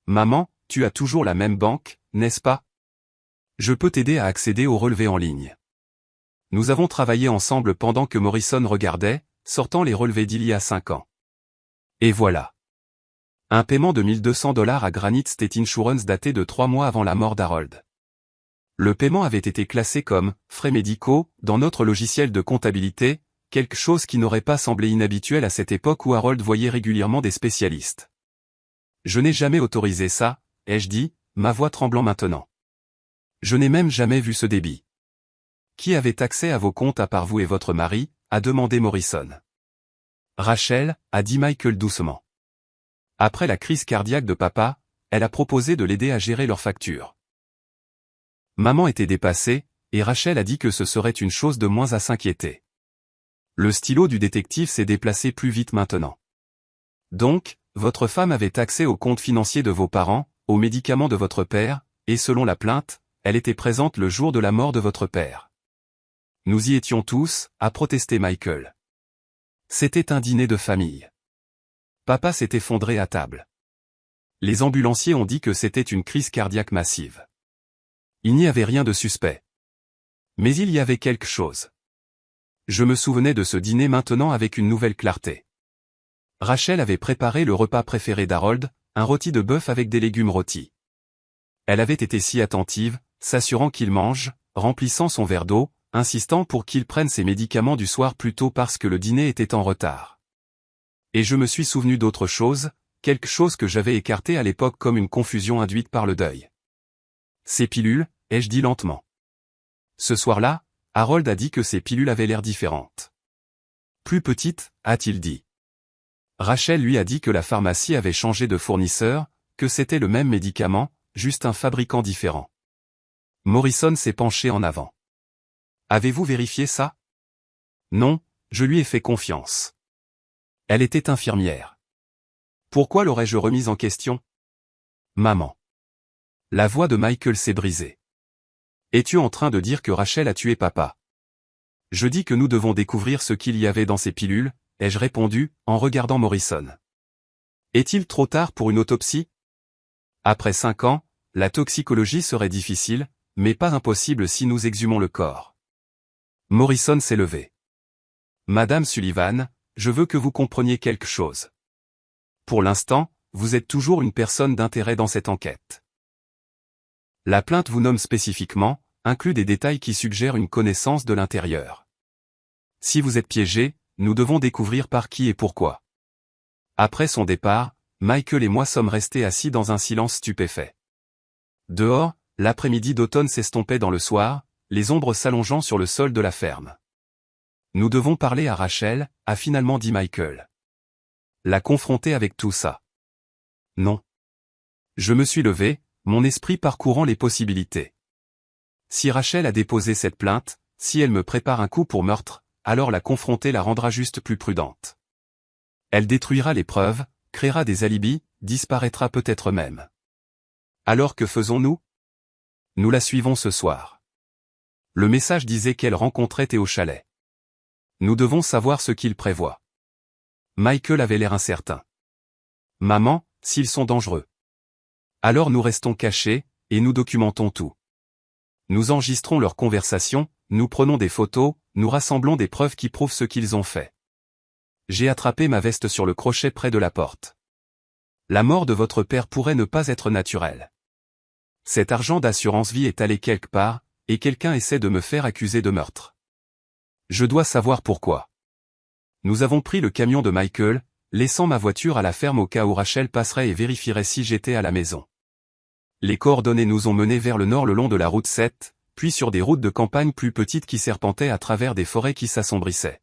Maman, tu as toujours la même banque, n'est-ce pas? Je peux t'aider à accéder aux relevés en ligne. Nous avons travaillé ensemble pendant que Morrison regardait, sortant les relevés d'il y a 5 ans. Et voilà. Un paiement de 1 200 $ à Granite State Insurance daté de 3 mois avant la mort d'Harold. Le paiement avait été classé comme « frais médicaux » dans notre logiciel de comptabilité, quelque chose qui n'aurait pas semblé inhabituel à cette époque où Harold voyait régulièrement des spécialistes. Je n'ai jamais autorisé ça, ai-je dit, ma voix tremblant maintenant. Je n'ai même jamais vu ce débit. Qui avait accès à vos comptes à part vous et votre mari, a demandé Morrison. Rachel, a dit Michael doucement. Après la crise cardiaque de papa, elle a proposé de l'aider à gérer leurs factures. Maman était dépassée, et Rachel a dit que ce serait une chose de moins à s'inquiéter. Le stylo du détective s'est déplacé plus vite maintenant. Donc, votre femme avait accès aux comptes financiers de vos parents, aux médicaments de votre père, et selon la plainte, elle était présente le jour de la mort de votre père. Nous y étions tous, a protesté Michael. C'était un dîner de famille. Papa s'est effondré à table. Les ambulanciers ont dit que c'était une crise cardiaque massive. Il n'y avait rien de suspect. Mais il y avait quelque chose. Je me souvenais de ce dîner maintenant avec une nouvelle clarté. Rachel avait préparé le repas préféré d'Harold, un rôti de bœuf avec des légumes rôtis. Elle avait été si attentive, s'assurant qu'il mange, remplissant son verre d'eau, insistant pour qu'il prenne ses médicaments du soir plus tôt parce que le dîner était en retard. Et je me suis souvenu d'autre chose, quelque chose que j'avais écarté à l'époque comme une confusion induite par le deuil. Ces pilules, ai-je dit lentement. Ce soir-là, Harold a dit que ces pilules avaient l'air différentes. Plus petites, a-t-il dit. Rachel lui a dit que la pharmacie avait changé de fournisseur, que c'était le même médicament, juste un fabricant différent. Morrison s'est penché en avant. Avez-vous vérifié ça? Non, je lui ai fait confiance. Elle était infirmière. Pourquoi l'aurais-je remise en question? Maman. La voix de Michael s'est brisée. Es-tu en train de dire que Rachel a tué papa? Je dis que nous devons découvrir ce qu'il y avait dans ces pilules, ai-je répondu, en regardant Morrison. Est-il trop tard pour une autopsie? Après 5 ans, la toxicologie serait difficile, mais pas impossible si nous exhumons le corps. Morrison s'est levé. Madame Sullivan, je veux que vous compreniez quelque chose. Pour l'instant, vous êtes toujours une personne d'intérêt dans cette enquête. La plainte vous nomme spécifiquement, inclut des détails qui suggèrent une connaissance de l'intérieur. Si vous êtes piégé, nous devons découvrir par qui et pourquoi. Après son départ, Michael et moi sommes restés assis dans un silence stupéfait. Dehors, l'après-midi d'automne s'estompait dans le soir, les ombres s'allongeant sur le sol de la ferme. Nous devons parler à Rachel, a finalement dit Michael. La confronter avec tout ça. Non. Je me suis levé, mon esprit parcourant les possibilités. Si Rachel a déposé cette plainte, si elle me prépare un coup pour meurtre, alors la confronter la rendra juste plus prudente. Elle détruira les preuves, créera des alibis, disparaîtra peut-être même. Alors que faisons-nous? Nous la suivons ce soir. Le message disait qu'elle rencontrait Théo au chalet. Nous devons savoir ce qu'il prévoit. Michael avait l'air incertain. Maman, s'ils sont dangereux. Alors nous restons cachés, et nous documentons tout. Nous enregistrons leurs conversations, nous prenons des photos, nous rassemblons des preuves qui prouvent ce qu'ils ont fait. J'ai attrapé ma veste sur le crochet près de la porte. La mort de votre père pourrait ne pas être naturelle. Cet argent d'assurance vie est allé quelque part, et quelqu'un essaie de me faire accuser de meurtre. Je dois savoir pourquoi. Nous avons pris le camion de Michael, laissant ma voiture à la ferme au cas où Rachel passerait et vérifierait si j'étais à la maison. Les coordonnées nous ont menés vers le nord le long de la route 7, puis sur des routes de campagne plus petites qui serpentaient à travers des forêts qui s'assombrissaient.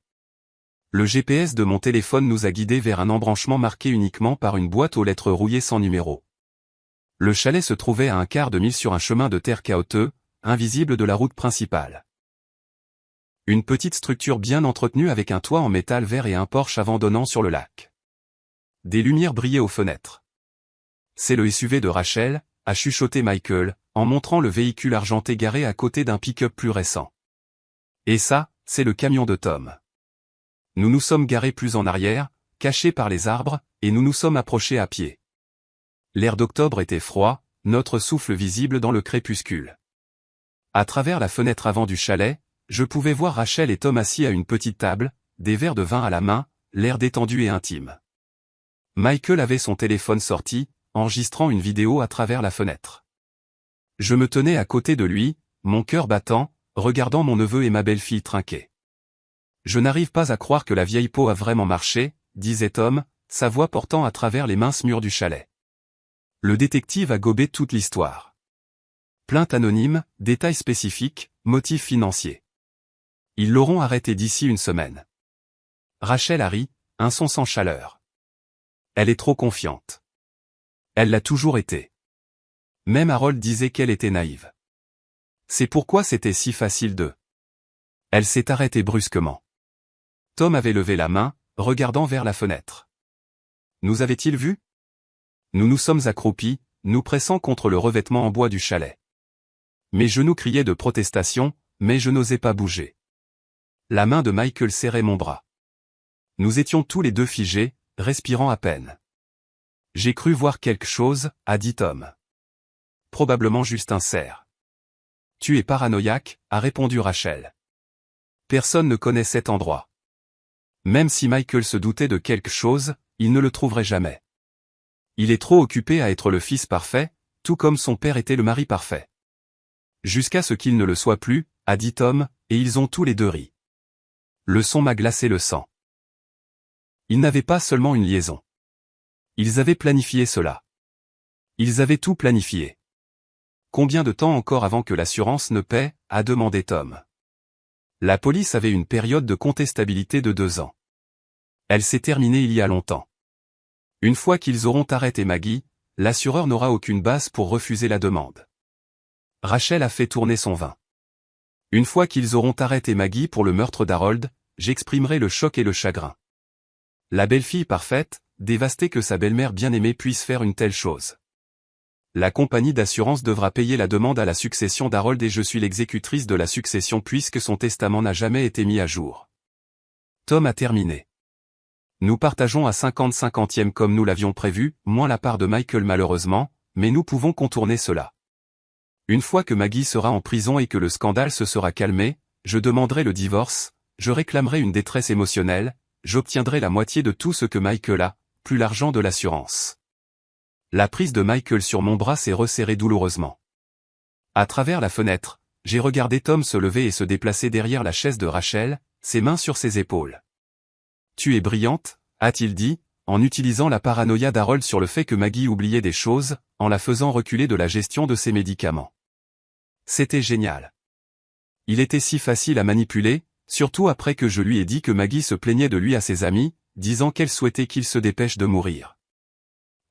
Le GPS de mon téléphone nous a guidés vers un embranchement marqué uniquement par une boîte aux lettres rouillées sans numéro. Le chalet se trouvait à un quart de mille sur un chemin de terre caouteux, invisible de la route principale. Une petite structure bien entretenue avec un toit en métal vert et un porche avant donnant sur le lac. Des lumières brillaient aux fenêtres. C'est le SUV de Rachel, a chuchoté Michael, en montrant le véhicule argenté garé à côté d'un pick-up plus récent. Et ça, c'est le camion de Tom. Nous nous sommes garés plus en arrière, cachés par les arbres, et nous nous sommes approchés à pied. L'air d'octobre était froid, notre souffle visible dans le crépuscule. À travers la fenêtre avant du chalet, je pouvais voir Rachel et Tom assis à une petite table, des verres de vin à la main, l'air détendu et intime. Michael avait son téléphone sorti, enregistrant une vidéo à travers la fenêtre. Je me tenais à côté de lui, mon cœur battant, regardant mon neveu et ma belle-fille trinquer. Je n'arrive pas à croire que la vieille peau a vraiment marché, disait Tom, sa voix portant à travers les minces murs du chalet. Le détective a gobé toute l'histoire. Plainte anonyme, détails spécifiques, motifs financiers. Ils l'auront arrêté d'ici une semaine. Rachel a ri, un son sans chaleur. Elle est trop confiante. Elle l'a toujours été. Même Harold disait qu'elle était naïve. C'est pourquoi c'était si facile de... Elle s'est arrêtée brusquement. Tom avait levé la main, regardant vers la fenêtre. Nous avait-il vus? Nous nous sommes accroupis, nous pressant contre le revêtement en bois du chalet. Mes genoux criaient de protestation, mais je n'osais pas bouger. La main de Michael serrait mon bras. Nous étions tous les deux figés, respirant à peine. J'ai cru voir quelque chose, a dit Tom. Probablement juste un cerf. Tu es paranoïaque, a répondu Rachel. Personne ne connaît cet endroit. Même si Michael se doutait de quelque chose, il ne le trouverait jamais. Il est trop occupé à être le fils parfait, tout comme son père était le mari parfait. Jusqu'à ce qu'il ne le soit plus, a dit Tom, et ils ont tous les deux ri. Le son m'a glacé le sang. Ils n'avaient pas seulement une liaison. Ils avaient planifié cela. Ils avaient tout planifié. Combien de temps encore avant que l'assurance ne paie, a demandé Tom. La police avait une période de contestabilité de 2 ans. Elle s'est terminée il y a longtemps. Une fois qu'ils auront arrêté Maggie, l'assureur n'aura aucune base pour refuser la demande. Rachel a fait tourner son vin. Une fois qu'ils auront arrêté Maggie pour le meurtre d'Harold, j'exprimerai le choc et le chagrin. La belle-fille parfaite, dévastée que sa belle-mère bien-aimée puisse faire une telle chose. La compagnie d'assurance devra payer la demande à la succession d'Harold et je suis l'exécutrice de la succession puisque son testament n'a jamais été mis à jour. Tom a terminé. Nous partageons à 50-50e comme nous l'avions prévu, moins la part de Michael malheureusement, mais nous pouvons contourner cela. Une fois que Maggie sera en prison et que le scandale se sera calmé, je demanderai le divorce, je réclamerai une détresse émotionnelle, j'obtiendrai la moitié de tout ce que Michael a, plus l'argent de l'assurance. La prise de Michael sur mon bras s'est resserrée douloureusement. À travers la fenêtre, j'ai regardé Tom se lever et se déplacer derrière la chaise de Rachel, ses mains sur ses épaules. « Tu es brillante », a-t-il dit, en utilisant la paranoïa d'Harold sur le fait que Maggie oubliait des choses, en la faisant reculer de la gestion de ses médicaments. C'était génial. Il était si facile à manipuler, surtout après que je lui ai dit que Maggie se plaignait de lui à ses amis, disant qu'elle souhaitait qu'il se dépêche de mourir.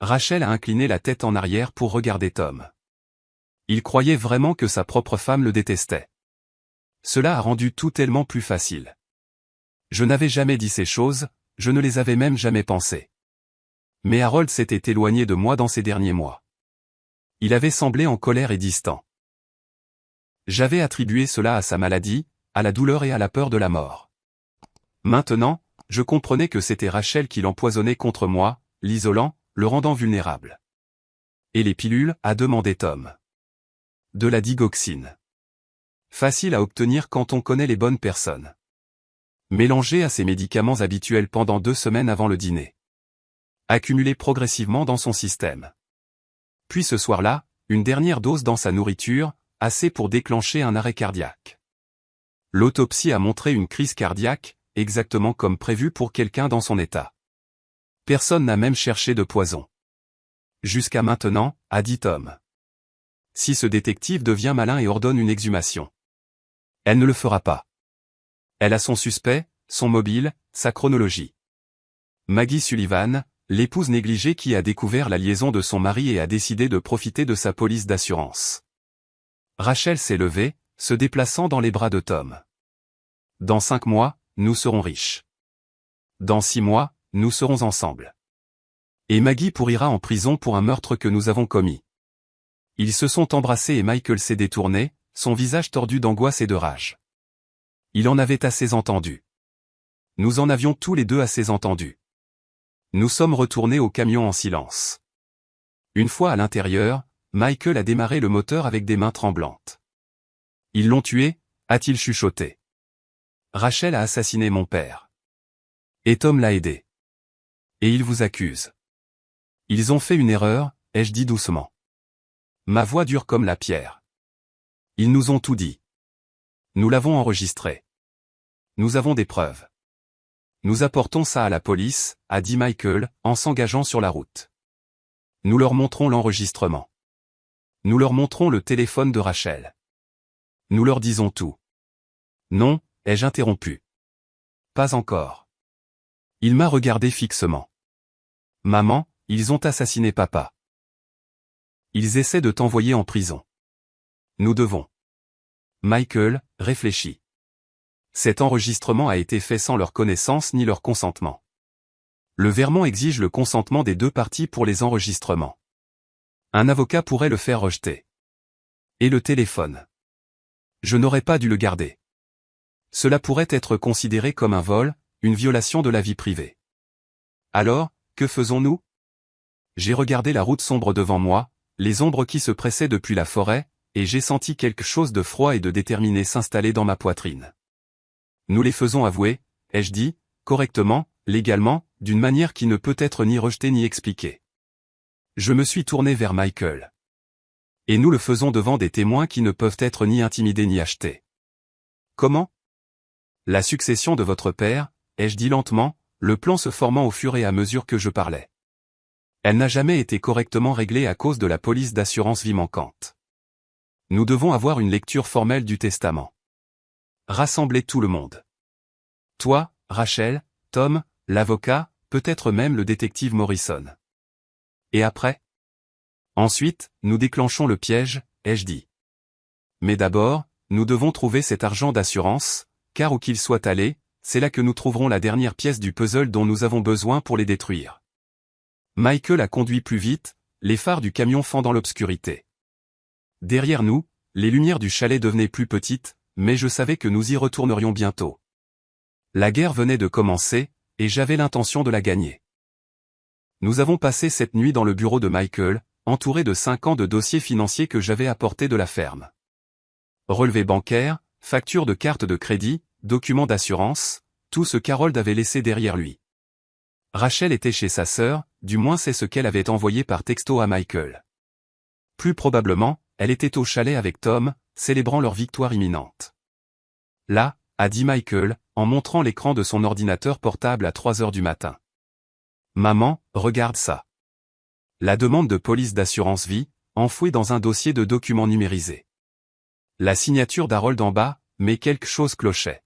Rachel a incliné la tête en arrière pour regarder Tom. Il croyait vraiment que sa propre femme le détestait. Cela a rendu tout tellement plus facile. Je n'avais jamais dit ces choses, je ne les avais même jamais pensées. Mais Harold s'était éloigné de moi dans ces derniers mois. Il avait semblé en colère et distant. J'avais attribué cela à sa maladie, à la douleur et à la peur de la mort. Maintenant, je comprenais que c'était Rachel qui l'empoisonnait contre moi, l'isolant, le rendant vulnérable. Et les pilules, a demandé Tom. De la digoxine. Facile à obtenir quand on connaît les bonnes personnes. Mélangé à ses médicaments habituels pendant 2 semaines avant le dîner. Accumulé progressivement dans son système. Puis ce soir-là, une dernière dose dans sa nourriture, assez pour déclencher un arrêt cardiaque. L'autopsie a montré une crise cardiaque, exactement comme prévu pour quelqu'un dans son état. Personne n'a même cherché de poison. Jusqu'à maintenant, a dit Tom. Si ce détective devient malin et ordonne une exhumation. Elle ne le fera pas. Elle a son suspect, son mobile, sa chronologie. Maggie Sullivan, l'épouse négligée qui a découvert la liaison de son mari et a décidé de profiter de sa police d'assurance. Rachel s'est levée, se déplaçant dans les bras de Tom. Dans 5 mois, nous serons riches. Dans 6 mois, nous serons ensemble. Et Maggie pourrira en prison pour un meurtre que nous avons commis. Ils se sont embrassés et Michael s'est détourné, son visage tordu d'angoisse et de rage. Il en avait assez entendu. Nous en avions tous les deux assez entendu. Nous sommes retournés au camion en silence. Une fois à l'intérieur, Michael a démarré le moteur avec des mains tremblantes. Ils l'ont tué, a-t-il chuchoté. Rachel a assassiné mon père. Et Tom l'a aidé. Et ils vous accusent. Ils ont fait une erreur, ai-je dit doucement. Ma voix dure comme la pierre. Ils nous ont tout dit. Nous l'avons enregistré. Nous avons des preuves. Nous apportons ça à la police, a dit Michael, en s'engageant sur la route. Nous leur montrons l'enregistrement. Nous leur montrons le téléphone de Rachel. Nous leur disons tout. Non, ai-je interrompu. Pas encore. Il m'a regardé fixement. Maman, ils ont assassiné papa. Ils essaient de t'envoyer en prison. Nous devons. Michael, réfléchis. Cet enregistrement a été fait sans leur connaissance ni leur consentement. Le Vermont exige le consentement des 2 parties pour les enregistrements. Un avocat pourrait le faire rejeter. Et le téléphone. Je n'aurais pas dû le garder. Cela pourrait être considéré comme un vol, une violation de la vie privée. Alors, que faisons-nous? J'ai regardé la route sombre devant moi, les ombres qui se pressaient depuis la forêt, et j'ai senti quelque chose de froid et de déterminé s'installer dans ma poitrine. Nous les faisons avouer, ai-je dit, correctement, légalement, d'une manière qui ne peut être ni rejetée ni expliquée. Je me suis tourné vers Michael. Et nous le faisons devant des témoins qui ne peuvent être ni intimidés ni achetés. Comment? La succession de votre père, ai-je dit lentement, le plan se formant au fur et à mesure que je parlais. Elle n'a jamais été correctement réglée à cause de la police d'assurance vie manquante. Nous devons avoir une lecture formelle du testament. Rassembler tout le monde. Toi, Rachel, Tom, l'avocat, peut-être même le détective Morrison. Et après? Ensuite, nous déclenchons le piège, ai-je dit. Mais d'abord, nous devons trouver cet argent d'assurance, car où qu'il soit allé, c'est là que nous trouverons la dernière pièce du puzzle dont nous avons besoin pour les détruire. Michael a conduit plus vite, les phares du camion fendant l'obscurité. Derrière nous, les lumières du chalet devenaient plus petites, mais je savais que nous y retournerions bientôt. La guerre venait de commencer, et j'avais l'intention de la gagner. Nous avons passé cette nuit dans le bureau de Michael, entouré de 5 ans de dossiers financiers que j'avais apportés de la ferme. Relevés bancaires, factures de cartes de crédit, documents d'assurance, tout ce qu'Harold avait laissé derrière lui. Rachel était chez sa sœur, du moins c'est ce qu'elle avait envoyé par texto à Michael. Plus probablement, elle était au chalet avec Tom, célébrant leur victoire imminente. Là, a dit Michael, en montrant l'écran de son ordinateur portable à 3 heures du matin. Maman, regarde ça. La demande de police d'assurance vie, enfouie dans un dossier de documents numérisés. La signature d'Harold en bas, mais quelque chose clochait.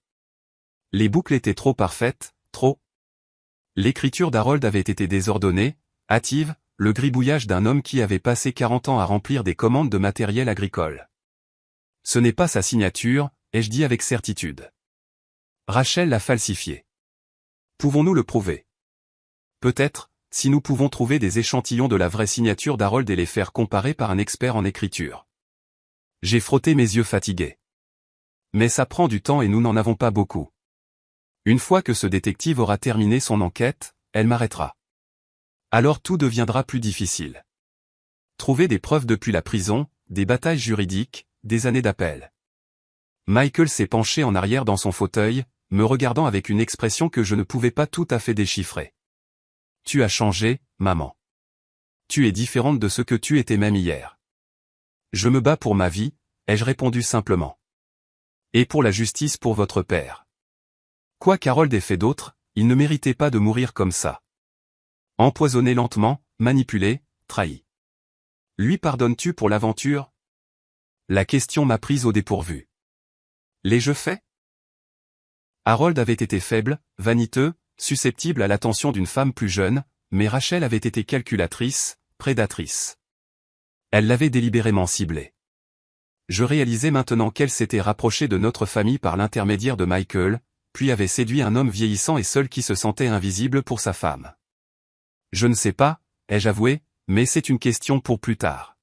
Les boucles étaient trop parfaites, trop. L'écriture d'Harold avait été désordonnée, hâtive, le gribouillage d'un homme qui avait passé 40 ans à remplir des commandes de matériel agricole. Ce n'est pas sa signature, ai-je dit avec certitude. Rachel l'a falsifié. Pouvons-nous le prouver? Peut-être, si nous pouvons trouver des échantillons de la vraie signature d'Harold et les faire comparer par un expert en écriture. J'ai frotté mes yeux fatigués. Mais ça prend du temps et nous n'en avons pas beaucoup. Une fois que ce détective aura terminé son enquête, elle m'arrêtera. Alors tout deviendra plus difficile. Trouver des preuves depuis la prison, des batailles juridiques, des années d'appel. Michael s'est penché en arrière dans son fauteuil, me regardant avec une expression que je ne pouvais pas tout à fait déchiffrer. Tu as changé, maman. Tu es différente de ce que tu étais même hier. Je me bats pour ma vie, ai-je répondu simplement. Et pour la justice pour votre père. Quoi qu'Harold ait fait d'autre, il ne méritait pas de mourir comme ça. Empoisonné lentement, manipulé, trahi. Lui pardonnes-tu pour l'aventure? La question m'a prise au dépourvu. L'ai-je fait? Harold avait été faible, vaniteux, susceptible à l'attention d'une femme plus jeune, mais Rachel avait été calculatrice, prédatrice. Elle l'avait délibérément ciblé. Je réalisais maintenant qu'elle s'était rapprochée de notre famille par l'intermédiaire de Michael, puis avait séduit un homme vieillissant et seul qui se sentait invisible pour sa femme. Je ne sais pas, ai-je avoué, mais c'est une question pour plus tard.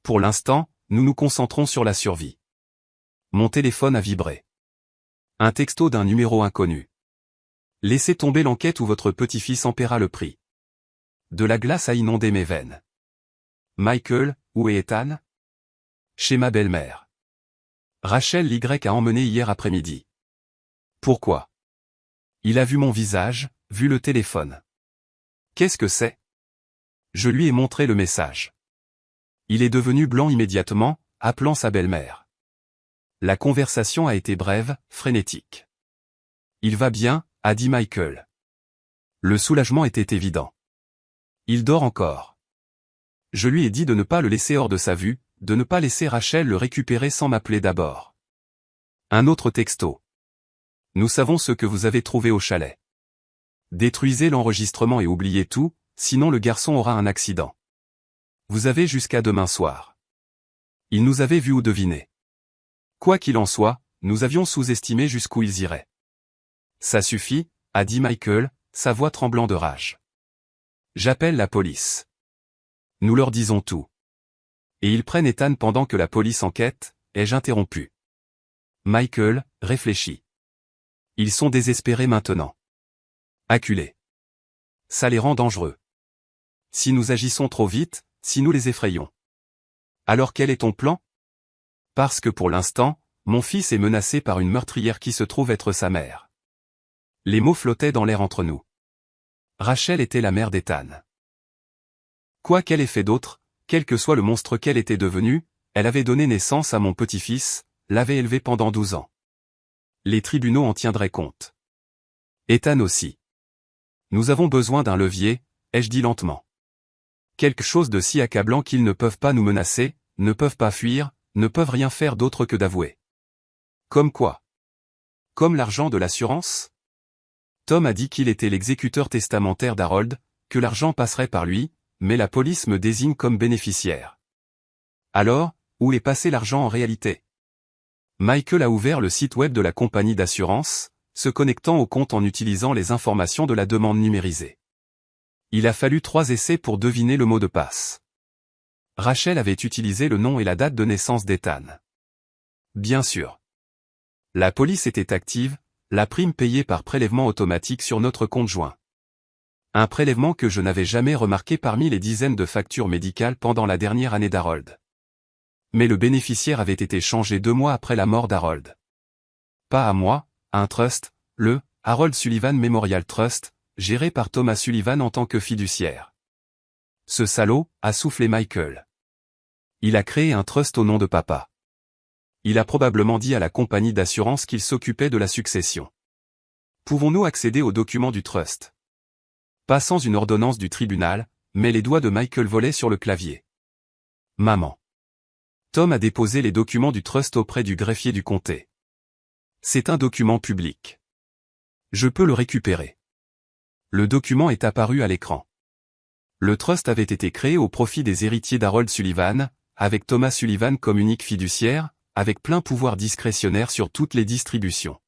Pour l'instant, nous nous concentrons sur la survie. Mon téléphone a vibré. Un texto d'un numéro inconnu. Laissez tomber l'enquête ou votre petit-fils en paiera le prix. De la glace a inondé mes veines. Michael, où est Ethan? Chez ma belle-mère. Rachel l'Y a emmené hier après-midi. Pourquoi? Il a vu mon visage, vu le téléphone. Qu'est-ce que c'est? Je lui ai montré le message. Il est devenu blanc immédiatement, appelant sa belle-mère. La conversation a été brève, frénétique. Il va bien, a dit Michael. Le soulagement était évident. Il dort encore. Je lui ai dit de ne pas le laisser hors de sa vue, de ne pas laisser Rachel le récupérer sans m'appeler d'abord. Un autre texto. Nous savons ce que vous avez trouvé au chalet. Détruisez l'enregistrement et oubliez tout, sinon le garçon aura un accident. Vous avez jusqu'à demain soir. Ils nous avaient vus ou devinés. Quoi qu'il en soit, nous avions sous-estimé jusqu'où ils iraient. Ça suffit, a dit Michael, sa voix tremblant de rage. J'appelle la police. Nous leur disons tout. Et ils prennent Ethan pendant que la police enquête, ai-je interrompu. Michael, réfléchit. Ils sont désespérés maintenant. Acculés. Ça les rend dangereux. Si nous agissons trop vite, si nous les effrayons. Alors quel est ton plan? Parce que pour l'instant, mon fils est menacé par une meurtrière qui se trouve être sa mère. Les mots flottaient dans l'air entre nous. Rachel était la mère d'Ethan. Quoi qu'elle ait fait d'autre, quel que soit le monstre qu'elle était devenue, elle avait donné naissance à mon petit-fils, l'avait élevé pendant 12 ans. Les tribunaux en tiendraient compte. Ethan aussi. Nous avons besoin d'un levier, ai-je dit lentement. Quelque chose de si accablant qu'ils ne peuvent pas nous menacer, ne peuvent pas fuir, ne peuvent rien faire d'autre que d'avouer. Comme quoi? Comme l'argent de l'assurance? Tom a dit qu'il était l'exécuteur testamentaire d'Harold, que l'argent passerait par lui, mais la police me désigne comme bénéficiaire. Alors, où est passé l'argent en réalité? Michael a ouvert le site web de la compagnie d'assurance, se connectant au compte en utilisant les informations de la demande numérisée. Il a fallu 3 essais pour deviner le mot de passe. Rachel avait utilisé le nom et la date de naissance d'Ethan. Bien sûr. La police était active, la prime payée par prélèvement automatique sur notre compte joint. Un prélèvement que je n'avais jamais remarqué parmi les dizaines de factures médicales pendant la dernière année d'Harold. Mais le bénéficiaire avait été changé 2 mois après la mort d'Harold. Pas à moi, à un trust, le Harold Sullivan Memorial Trust, géré par Thomas Sullivan en tant que fiduciaire. Ce salaud, a soufflé Michael. Il a créé un trust au nom de papa. Il a probablement dit à la compagnie d'assurance qu'il s'occupait de la succession. Pouvons-nous accéder aux documents du trust? Pas sans une ordonnance du tribunal, mais les doigts de Michael volaient sur le clavier. Maman. Tom a déposé les documents du trust auprès du greffier du comté. C'est un document public. Je peux le récupérer. Le document est apparu à l'écran. Le trust avait été créé au profit des héritiers d'Harold Sullivan, avec Thomas Sullivan comme unique fiduciaire, avec plein pouvoir discrétionnaire sur toutes les distributions.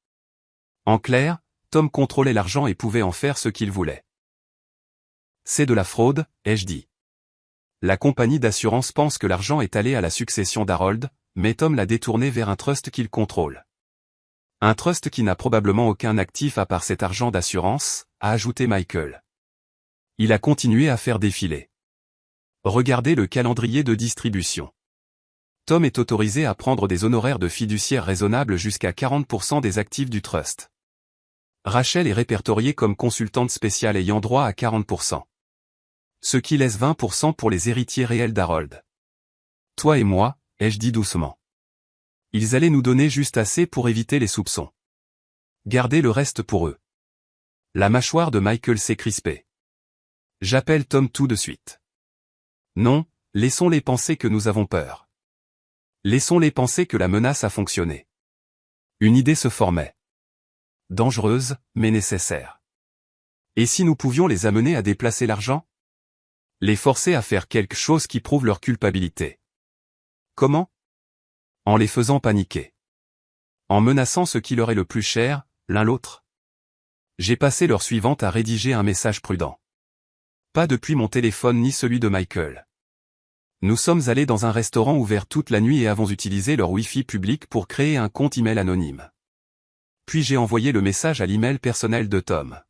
En clair, Tom contrôlait l'argent et pouvait en faire ce qu'il voulait. C'est de la fraude, ai-je dit. La compagnie d'assurance pense que l'argent est allé à la succession d'Harold, mais Tom l'a détourné vers un trust qu'il contrôle. Un trust qui n'a probablement aucun actif à part cet argent d'assurance, a ajouté Michael. Il a continué à faire défiler. Regardez le calendrier de distribution. Tom est autorisé à prendre des honoraires de fiduciaire raisonnables jusqu'à 40% des actifs du trust. Rachel est répertoriée comme consultante spéciale ayant droit à 40%. Ce qui laisse 20% pour les héritiers réels d'Harold. Toi et moi, ai-je dit doucement. Ils allaient nous donner juste assez pour éviter les soupçons. Gardez le reste pour eux. La mâchoire de Michael s'est crispée. J'appelle Tom tout de suite. Non, laissons-les penser que nous avons peur. Laissons-les penser que la menace a fonctionné. Une idée se formait. Dangereuse, mais nécessaire. Et si nous pouvions les amener à déplacer l'argent? Les forcer à faire quelque chose qui prouve leur culpabilité. Comment? En les faisant paniquer. En menaçant ce qui leur est le plus cher, l'un l'autre. J'ai passé l'heure suivante à rédiger un message prudent. Pas depuis mon téléphone ni celui de Michael. Nous sommes allés dans un restaurant ouvert toute la nuit et avons utilisé leur Wi-Fi public pour créer un compte email anonyme. Puis j'ai envoyé le message à l'email personnel de Tom.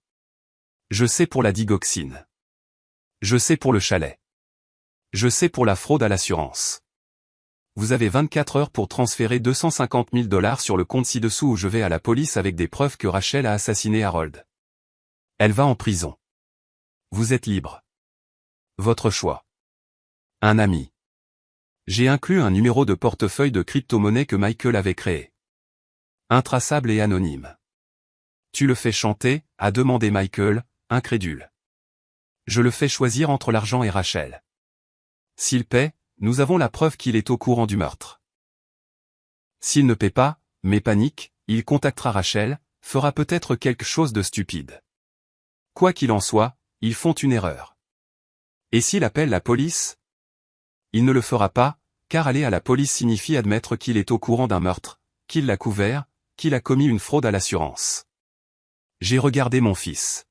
Je sais pour la digoxine. Je sais pour le chalet. Je sais pour la fraude à l'assurance. Vous avez 24 heures pour transférer 250 000 $ sur le compte ci-dessous ou je vais à la police avec des preuves que Rachel a assassiné Harold. Elle va en prison. Vous êtes libre. Votre choix. Un ami. J'ai inclus un numéro de portefeuille de crypto-monnaie que Michael avait créé. Intraçable et anonyme. Tu le fais chanter, a demandé Michael, incrédule. Je le fais choisir entre l'argent et Rachel. S'il paie, nous avons la preuve qu'il est au courant du meurtre. S'il ne paie pas, mais panique, il contactera Rachel, fera peut-être quelque chose de stupide. Quoi qu'il en soit, ils font une erreur. Et s'il appelle la police? Il ne le fera pas, car aller à la police signifie admettre qu'il est au courant d'un meurtre, qu'il l'a couvert, qu'il a commis une fraude à l'assurance. J'ai regardé mon fils.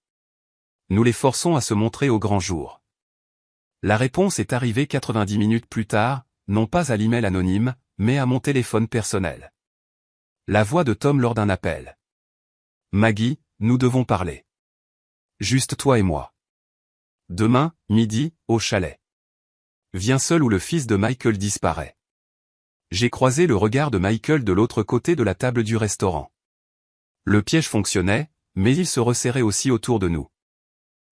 Nous les forçons à se montrer au grand jour. La réponse est arrivée 90 minutes plus tard, non pas à l'email anonyme, mais à mon téléphone personnel. La voix de Tom lors d'un appel. Maggie, nous devons parler. Juste toi et moi. Demain, midi, au chalet. Viens seul ou le fils de Michael disparaît. J'ai croisé le regard de Michael de l'autre côté de la table du restaurant. Le piège fonctionnait, mais il se resserrait aussi autour de nous.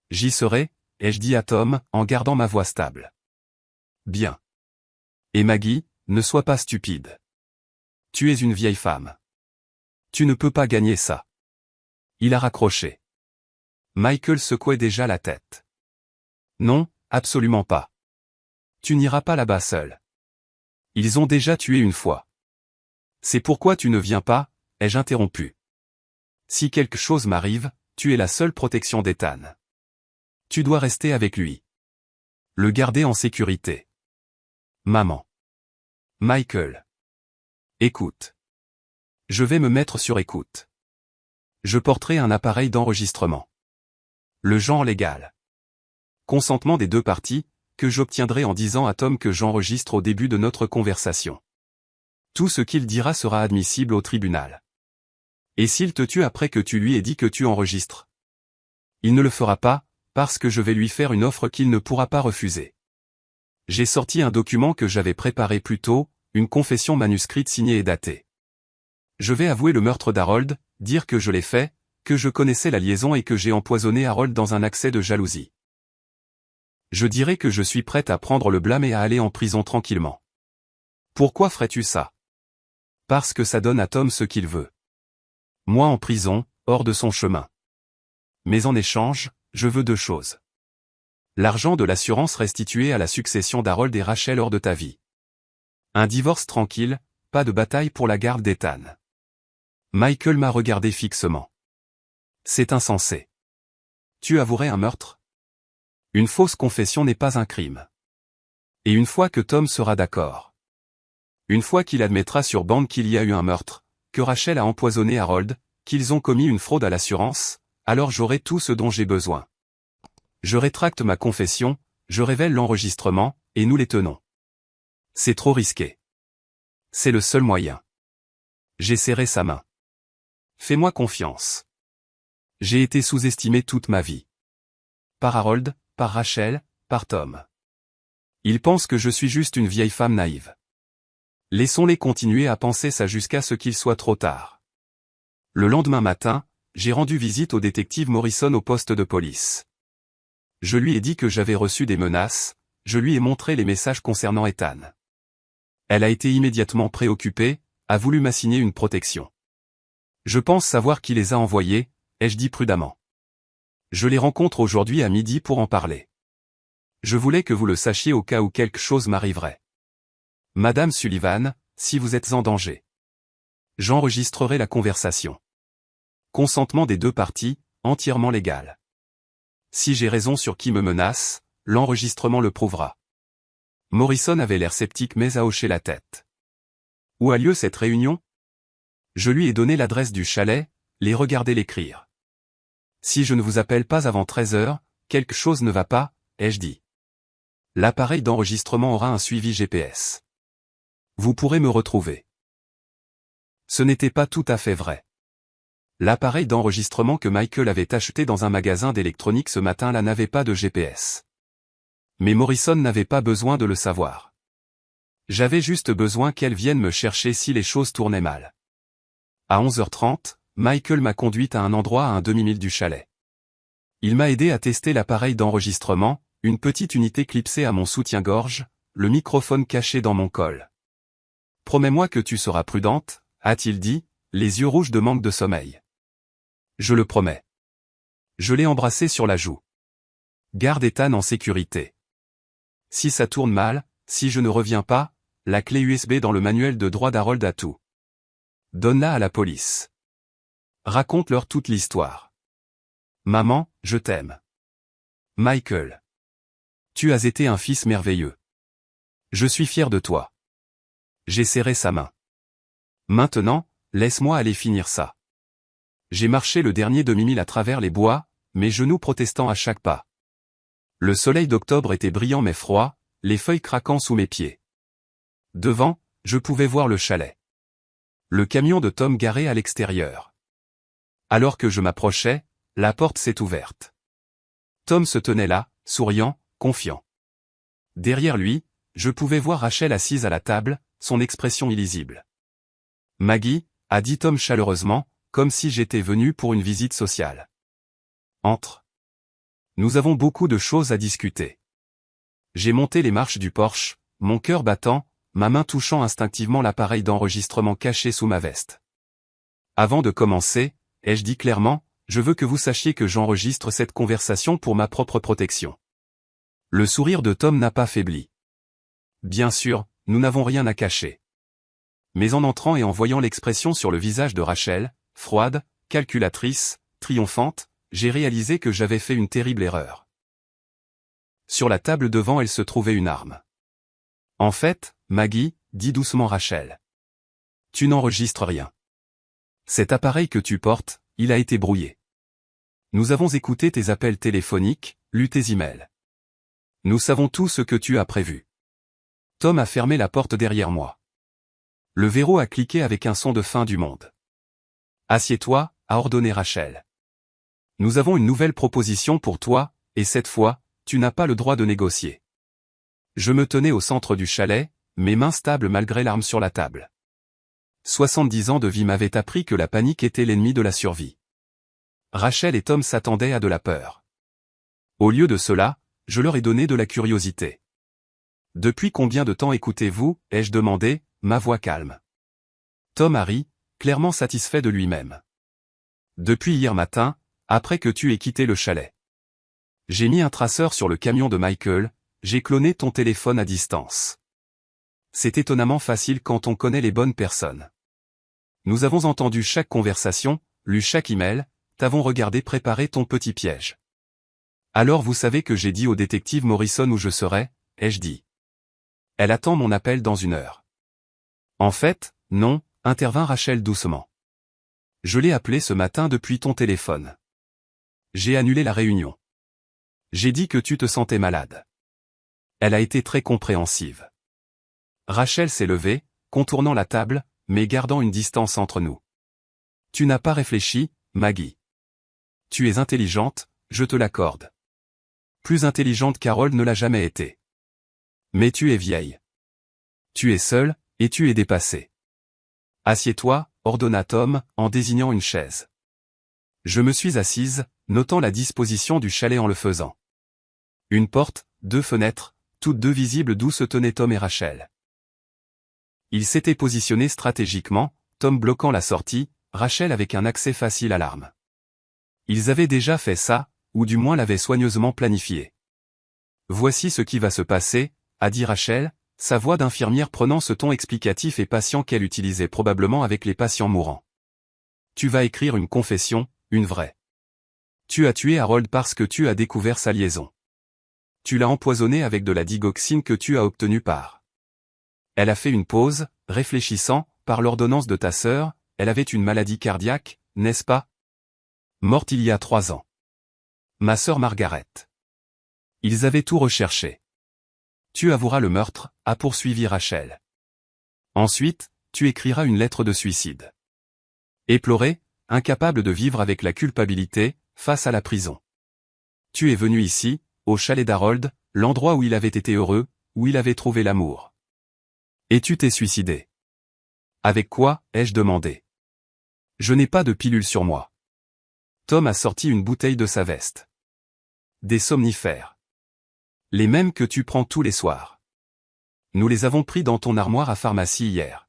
J'y serai, ai-je dit à Tom, en gardant ma voix stable. Bien. Et Maggie, ne sois pas stupide. Tu es une vieille femme. Tu ne peux pas gagner ça. Il a raccroché. Michael secouait déjà la tête. Non, absolument pas. Tu n'iras pas là-bas seul. Ils ont déjà tué une fois. C'est pourquoi tu ne viens pas, ai-je interrompu. Si quelque chose m'arrive, tu es la seule protection d'Ethan. Tu dois rester avec lui. Le garder en sécurité. Maman. Michael. Écoute. Je vais me mettre sur écoute. Je porterai un appareil d'enregistrement. Le genre légal. Consentement des deux parties, que j'obtiendrai en disant à Tom que j'enregistre au début de notre conversation. Tout ce qu'il dira sera admissible au tribunal. Et s'il te tue après que tu lui aies dit que tu enregistres? Il ne le fera pas, parce que je vais lui faire une offre qu'il ne pourra pas refuser. J'ai sorti un document que j'avais préparé plus tôt, une confession manuscrite signée et datée. Je vais avouer le meurtre d'Harold, dire que je l'ai fait, que je connaissais la liaison et que j'ai empoisonné Harold dans un accès de jalousie. Je dirais que je suis prête à prendre le blâme et à aller en prison tranquillement. Pourquoi ferais-tu ça? Parce que ça donne à Tom ce qu'il veut. Moi en prison, hors de son chemin. Mais en échange, je veux deux choses. L'argent de l'assurance restitué à la succession d'Harold et Rachel hors de ta vie. Un divorce tranquille, pas de bataille pour la garde d'Ethan. Michael m'a regardé fixement. C'est insensé. Tu avouerais un meurtre? Une fausse confession n'est pas un crime. Et une fois que Tom sera d'accord. Une fois qu'il admettra sur bande qu'il y a eu un meurtre, que Rachel a empoisonné Harold, qu'ils ont commis une fraude à l'assurance, alors j'aurai tout ce dont j'ai besoin. Je rétracte ma confession, je révèle l'enregistrement, et nous les tenons. C'est trop risqué. C'est le seul moyen. J'ai serré sa main. Fais-moi confiance. J'ai été sous-estimé toute ma vie. Par Harold, par Rachel, par Tom. Ils pensent que je suis juste une vieille femme naïve. Laissons-les continuer à penser ça jusqu'à ce qu'il soit trop tard. Le lendemain matin, j'ai rendu visite au détective Morrison au poste de police. Je lui ai dit que j'avais reçu des menaces, je lui ai montré les messages concernant Ethan. Elle a été immédiatement préoccupée, a voulu m'assigner une protection. Je pense savoir qui les a envoyés, ai-je dit prudemment. Je les rencontre aujourd'hui à midi pour en parler. Je voulais que vous le sachiez au cas où quelque chose m'arriverait. Madame Sullivan, si vous êtes en danger. J'enregistrerai la conversation. Consentement des deux parties, entièrement légal. Si j'ai raison sur qui me menace, l'enregistrement le prouvera. Morrison avait l'air sceptique mais a hoché la tête. Où a lieu cette réunion? Je lui ai donné l'adresse du chalet, les regarder l'écrire. Si je ne vous appelle pas avant 13 heures, quelque chose ne va pas, ai-je dit. L'appareil d'enregistrement aura un suivi GPS. Vous pourrez me retrouver. Ce n'était pas tout à fait vrai. L'appareil d'enregistrement que Michael avait acheté dans un magasin d'électronique ce matin-là n'avait pas de GPS. Mais Morrison n'avait pas besoin de le savoir. J'avais juste besoin qu'elle vienne me chercher si les choses tournaient mal. À 11h30, Michael m'a conduite à un endroit à un demi-mille du chalet. Il m'a aidé à tester l'appareil d'enregistrement, une petite unité clipsée à mon soutien-gorge, le microphone caché dans mon col. Promets-moi que tu seras prudente, a-t-il dit, les yeux rouges de manque de sommeil. Je le promets. Je l'ai embrassé sur la joue. Garde Ethan en sécurité. Si ça tourne mal, si je ne reviens pas, la clé USB dans le manuel de droit d'Harold a tout. Donne-la à la police. Raconte-leur toute l'histoire. Maman, je t'aime. Michael. Tu as été un fils merveilleux. Je suis fier de toi. J'ai serré sa main. Maintenant, laisse-moi aller finir ça. J'ai marché le dernier demi-mille à travers les bois, mes genoux protestant à chaque pas. Le soleil d'octobre était brillant mais froid, les feuilles craquant sous mes pieds. Devant, je pouvais voir le chalet. Le camion de Tom garé à l'extérieur. Alors que je m'approchais, la porte s'est ouverte. Tom se tenait là, souriant, confiant. Derrière lui, je pouvais voir Rachel assise à la table, son expression illisible. Maggie, a dit Tom chaleureusement, comme si j'étais venu pour une visite sociale. Entre. Nous avons beaucoup de choses à discuter. J'ai monté les marches du porche, mon cœur battant, ma main touchant instinctivement l'appareil d'enregistrement caché sous ma veste. Avant de commencer, ai-je dit clairement, je veux que vous sachiez que j'enregistre cette conversation pour ma propre protection. Le sourire de Tom n'a pas faibli. Bien sûr, nous n'avons rien à cacher. Mais en entrant et en voyant l'expression sur le visage de Rachel, froide, calculatrice, triomphante, j'ai réalisé que j'avais fait une terrible erreur. Sur la table devant elle se trouvait une arme. En fait, Maggie, dit doucement Rachel. Tu n'enregistres rien. Cet appareil que tu portes, il a été brouillé. Nous avons écouté tes appels téléphoniques, lu tes emails. Nous savons tout ce que tu as prévu. Tom a fermé la porte derrière moi. Le verrou a cliqué avec un son de fin du monde. Assieds-toi, a ordonné Rachel. Nous avons une nouvelle proposition pour toi, et cette fois, tu n'as pas le droit de négocier. Je me tenais au centre du chalet, mes mains stables malgré l'arme sur la table. 70 ans de vie m'avaient appris que la panique était l'ennemi de la survie. Rachel et Tom s'attendaient à de la peur. Au lieu de cela, je leur ai donné de la curiosité. Depuis combien de temps écoutez-vous, ai-je demandé, ma voix calme. Tom a ri, clairement satisfait de lui-même. Depuis hier matin, après que tu aies quitté le chalet. J'ai mis un traceur sur le camion de Michael, j'ai cloné ton téléphone à distance. C'est étonnamment facile quand on connaît les bonnes personnes. Nous avons entendu chaque conversation, lu chaque email, t'avons regardé préparer ton petit piège. Alors vous savez que j'ai dit au détective Morrison où je serais, ai-je dit. Elle attend mon appel dans 1 heure. En fait, non, intervint Rachel doucement. Je l'ai appelé ce matin depuis ton téléphone. J'ai annulé la réunion. J'ai dit que tu te sentais malade. Elle a été très compréhensive. Rachel s'est levée, contournant la table, mais gardant une distance entre nous. Tu n'as pas réfléchi, Maggie. Tu es intelligente, je te l'accorde. Plus intelligente qu'Harold ne l'a jamais été. Mais tu es vieille. Tu es seule, et tu es dépassée. Assieds-toi, ordonna Tom, en désignant une chaise. Je me suis assise, notant la disposition du chalet en le faisant. Une porte, 2 fenêtres, toutes 2 visibles d'où se tenaient Tom et Rachel. Ils s'étaient positionnés stratégiquement, Tom bloquant la sortie, Rachel avec un accès facile à l'arme. Ils avaient déjà fait ça, ou du moins l'avaient soigneusement planifié. Voici ce qui va se passer, a dit Rachel, sa voix d'infirmière prenant ce ton explicatif et patient qu'elle utilisait probablement avec les patients mourants. Tu vas écrire une confession, une vraie. Tu as tué Harold parce que tu as découvert sa liaison. Tu l'as empoisonné avec de la digoxine que tu as obtenue par. Elle a fait une pause, réfléchissant, par l'ordonnance de ta sœur, elle avait une maladie cardiaque, n'est-ce pas? Morte il y a 3 ans. Ma sœur Margaret. Ils avaient tout recherché. Tu avoueras le meurtre, a poursuivi Rachel. Ensuite, tu écriras une lettre de suicide. Éploré, incapable de vivre avec la culpabilité, face à la prison. Tu es venu ici, au chalet d'Harold, l'endroit où il avait été heureux, où il avait trouvé l'amour. Et tu t'es suicidé. Avec quoi, ai-je demandé. Je n'ai pas de pilule sur moi. Tom a sorti une bouteille de sa veste. Des somnifères. Les mêmes que tu prends tous les soirs. Nous les avons pris dans ton armoire à pharmacie hier.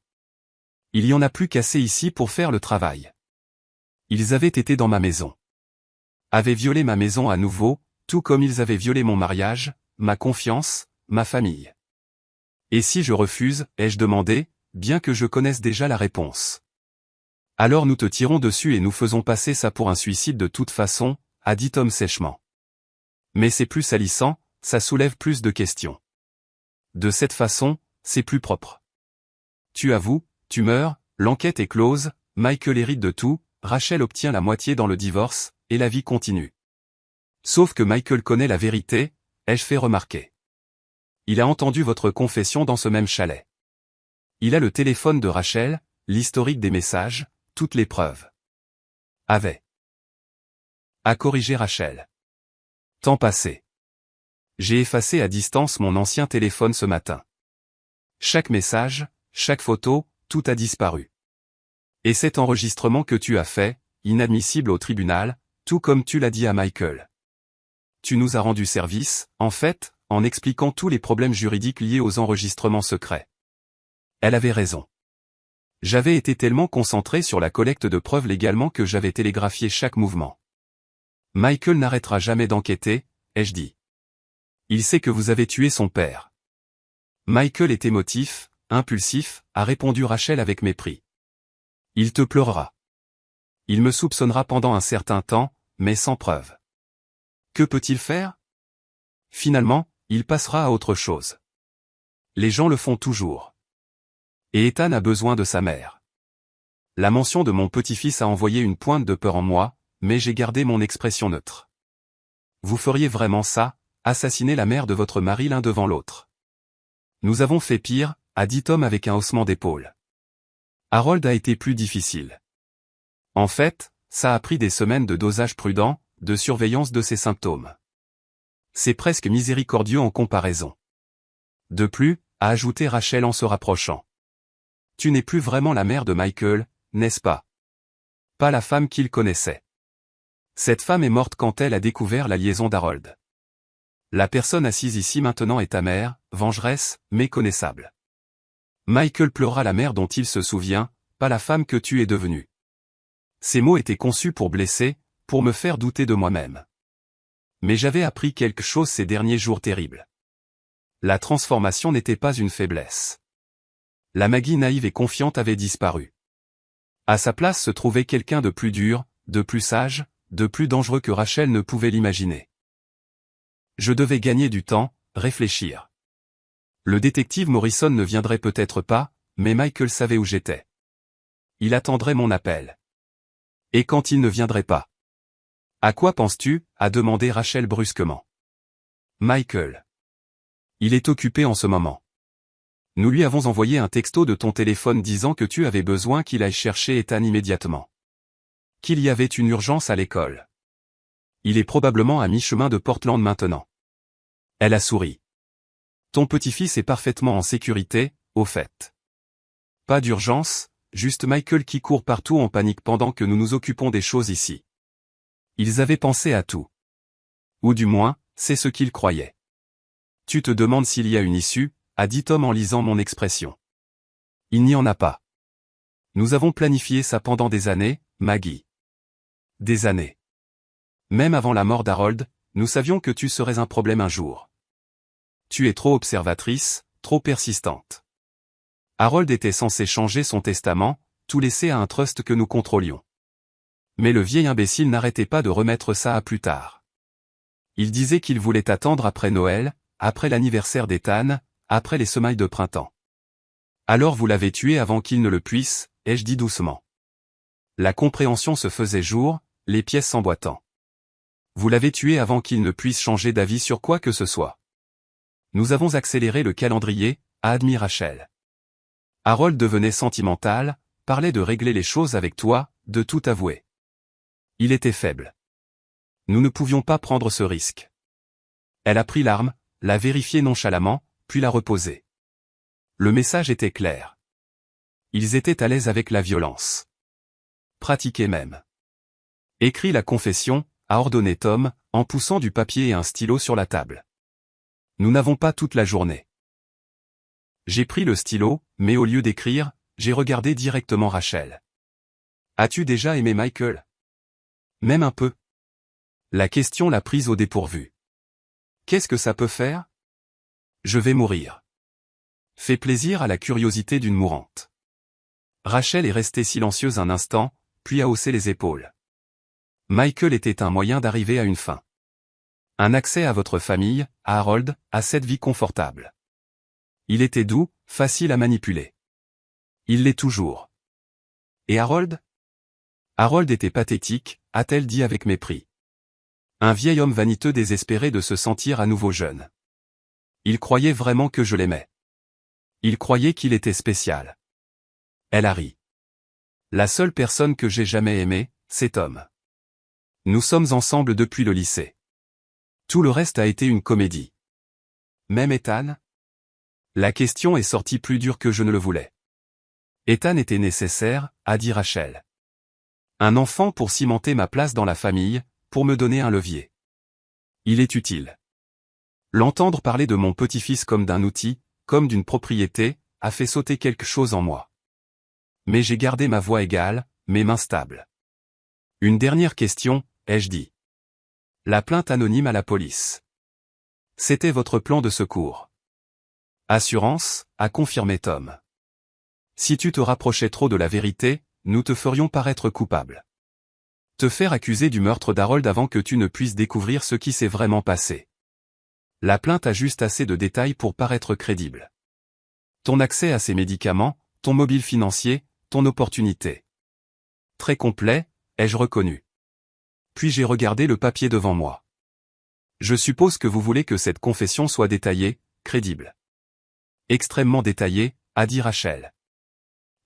Il y en a plus qu'assez ici pour faire le travail. Ils avaient été dans ma maison. Avaient violé ma maison à nouveau, tout comme ils avaient violé mon mariage, ma confiance, ma famille. Et si je refuse, ai-je demandé, bien que je connaisse déjà la réponse. Alors nous te tirons dessus et nous faisons passer ça pour un suicide de toute façon, a dit Tom sèchement. Mais c'est plus salissant, ça soulève plus de questions. De cette façon, c'est plus propre. Tu avoues, tu meurs, l'enquête est close, Michael hérite de tout, Rachel obtient la moitié dans le divorce, et la vie continue. Sauf que Michael connaît la vérité, ai-je fait remarquer. Il a entendu votre confession dans ce même chalet. Il a le téléphone de Rachel, l'historique des messages, toutes les preuves. A corrigé Rachel. Temps passé. J'ai effacé à distance mon ancien téléphone ce matin. Chaque message, chaque photo, tout a disparu. Et cet enregistrement que tu as fait, inadmissible au tribunal, tout comme tu l'as dit à Michael. Tu nous as rendu service, en fait, en expliquant tous les problèmes juridiques liés aux enregistrements secrets. Elle avait raison. J'avais été tellement concentré sur la collecte de preuves légalement que j'avais télégraphié chaque mouvement. Michael n'arrêtera jamais d'enquêter, ai-je dit. Il sait que vous avez tué son père. Michael est émotif, impulsif, a répondu Rachel avec mépris. Il te pleurera. Il me soupçonnera pendant un certain temps, mais sans preuve. Que peut-il faire? Finalement, il passera à autre chose. Les gens le font toujours. Et Ethan a besoin de sa mère. La mention de mon petit-fils a envoyé une pointe de peur en moi, mais j'ai gardé mon expression neutre. Vous feriez vraiment ça, assassiner la mère de votre mari l'un devant l'autre. Nous avons fait pire, a dit Tom avec un haussement d'épaule. Harold a été plus difficile. En fait, ça a pris des semaines de dosage prudent, de surveillance de ses symptômes. C'est presque miséricordieux en comparaison. De plus, a ajouté Rachel en se rapprochant. Tu n'es plus vraiment la mère de Michael, n'est-ce pas? Pas la femme qu'il connaissait. Cette femme est morte quand elle a découvert la liaison d'Harold. La personne assise ici maintenant est ta mère, vengeresse, méconnaissable. Michael pleura la mère dont il se souvient, pas la femme que tu es devenue. Ces mots étaient conçus pour blesser, pour me faire douter de moi-même. Mais j'avais appris quelque chose ces derniers jours terribles. La transformation n'était pas une faiblesse. La Maggie naïve et confiante avait disparu. À sa place se trouvait quelqu'un de plus dur, de plus sage, de plus dangereux que Rachel ne pouvait l'imaginer. Je devais gagner du temps, réfléchir. Le détective Morrison ne viendrait peut-être pas, mais Michael savait où j'étais. Il attendrait mon appel. Et quand il ne viendrait pas? À quoi penses-tu? A demandé Rachel brusquement. Michael. Il est occupé en ce moment. Nous lui avons envoyé un texto de ton téléphone disant que tu avais besoin qu'il aille chercher Ethan immédiatement. Qu'il y avait une urgence à l'école. Il est probablement à mi-chemin de Portland maintenant. Elle a souri. Ton petit-fils est parfaitement en sécurité, au fait. Pas d'urgence, juste Michael qui court partout en panique pendant que nous nous occupons des choses ici. Ils avaient pensé à tout. Ou du moins, c'est ce qu'ils croyaient. Tu te demandes s'il y a une issue, a dit Tom en lisant mon expression. Il n'y en a pas. Nous avons planifié ça pendant des années, Maggie. Des années. Même avant la mort d'Harold, nous savions que tu serais un problème un jour. Tu es trop observatrice, trop persistante. Harold était censé changer son testament, tout laisser à un trust que nous contrôlions. Mais le vieil imbécile n'arrêtait pas de remettre ça à plus tard. Il disait qu'il voulait attendre après Noël, après l'anniversaire d'Ethan, après les semailles de printemps. Alors vous l'avez tué avant qu'il ne le puisse, ai-je dit doucement. La compréhension se faisait jour, les pièces s'emboîtant. Vous l'avez tué avant qu'il ne puisse changer d'avis sur quoi que ce soit. Nous avons accéléré le calendrier, a admis Rachel. Harold devenait sentimental, parlait de régler les choses avec toi, de tout avouer. Il était faible. Nous ne pouvions pas prendre ce risque. Elle a pris l'arme, l'a vérifiée nonchalamment, puis l'a reposée. Le message était clair. Ils étaient à l'aise avec la violence. Pratiqués même. Écris la confession, a ordonné Tom, en poussant du papier et un stylo sur la table. Nous n'avons pas toute la journée. J'ai pris le stylo, mais au lieu d'écrire, j'ai regardé directement Rachel. As-tu déjà aimé Michael? Même un peu. La question l'a prise au dépourvu. Qu'est-ce que ça peut faire? Je vais mourir. Fais plaisir à la curiosité d'une mourante. Rachel est restée silencieuse un instant, puis a haussé les épaules. Michael était un moyen d'arriver à une fin. Un accès à votre famille, à Harold, à cette vie confortable. Il était doux, facile à manipuler. Il l'est toujours. Et Harold? Harold était pathétique, a-t-elle dit avec mépris. Un vieil homme vaniteux désespéré de se sentir à nouveau jeune. Il croyait vraiment que je l'aimais. Il croyait qu'il était spécial. Elle a ri. La seule personne que j'ai jamais aimée, c'est Tom. Nous sommes ensemble depuis le lycée. Tout le reste a été une comédie. Même Ethan? La question est sortie plus dure que je ne le voulais. Ethan était nécessaire, a dit Rachel. Un enfant pour cimenter ma place dans la famille, pour me donner un levier. Il est utile. L'entendre parler de mon petit-fils comme d'un outil, comme d'une propriété, a fait sauter quelque chose en moi. Mais j'ai gardé ma voix égale, mes mains stables. Une dernière question, ai-je dit. La plainte anonyme à la police. C'était votre plan de secours. Assurance, a confirmé Tom. Si tu te rapprochais trop de la vérité, nous te ferions paraître coupable. Te faire accuser du meurtre d'Harold avant que tu ne puisses découvrir ce qui s'est vraiment passé. La plainte a juste assez de détails pour paraître crédible. Ton accès à ces médicaments, ton mobile financier, ton opportunité. Très complet, ai-je reconnu. Puis j'ai regardé le papier devant moi. Je suppose que vous voulez que cette confession soit détaillée, crédible. Extrêmement détaillée, a dit Rachel.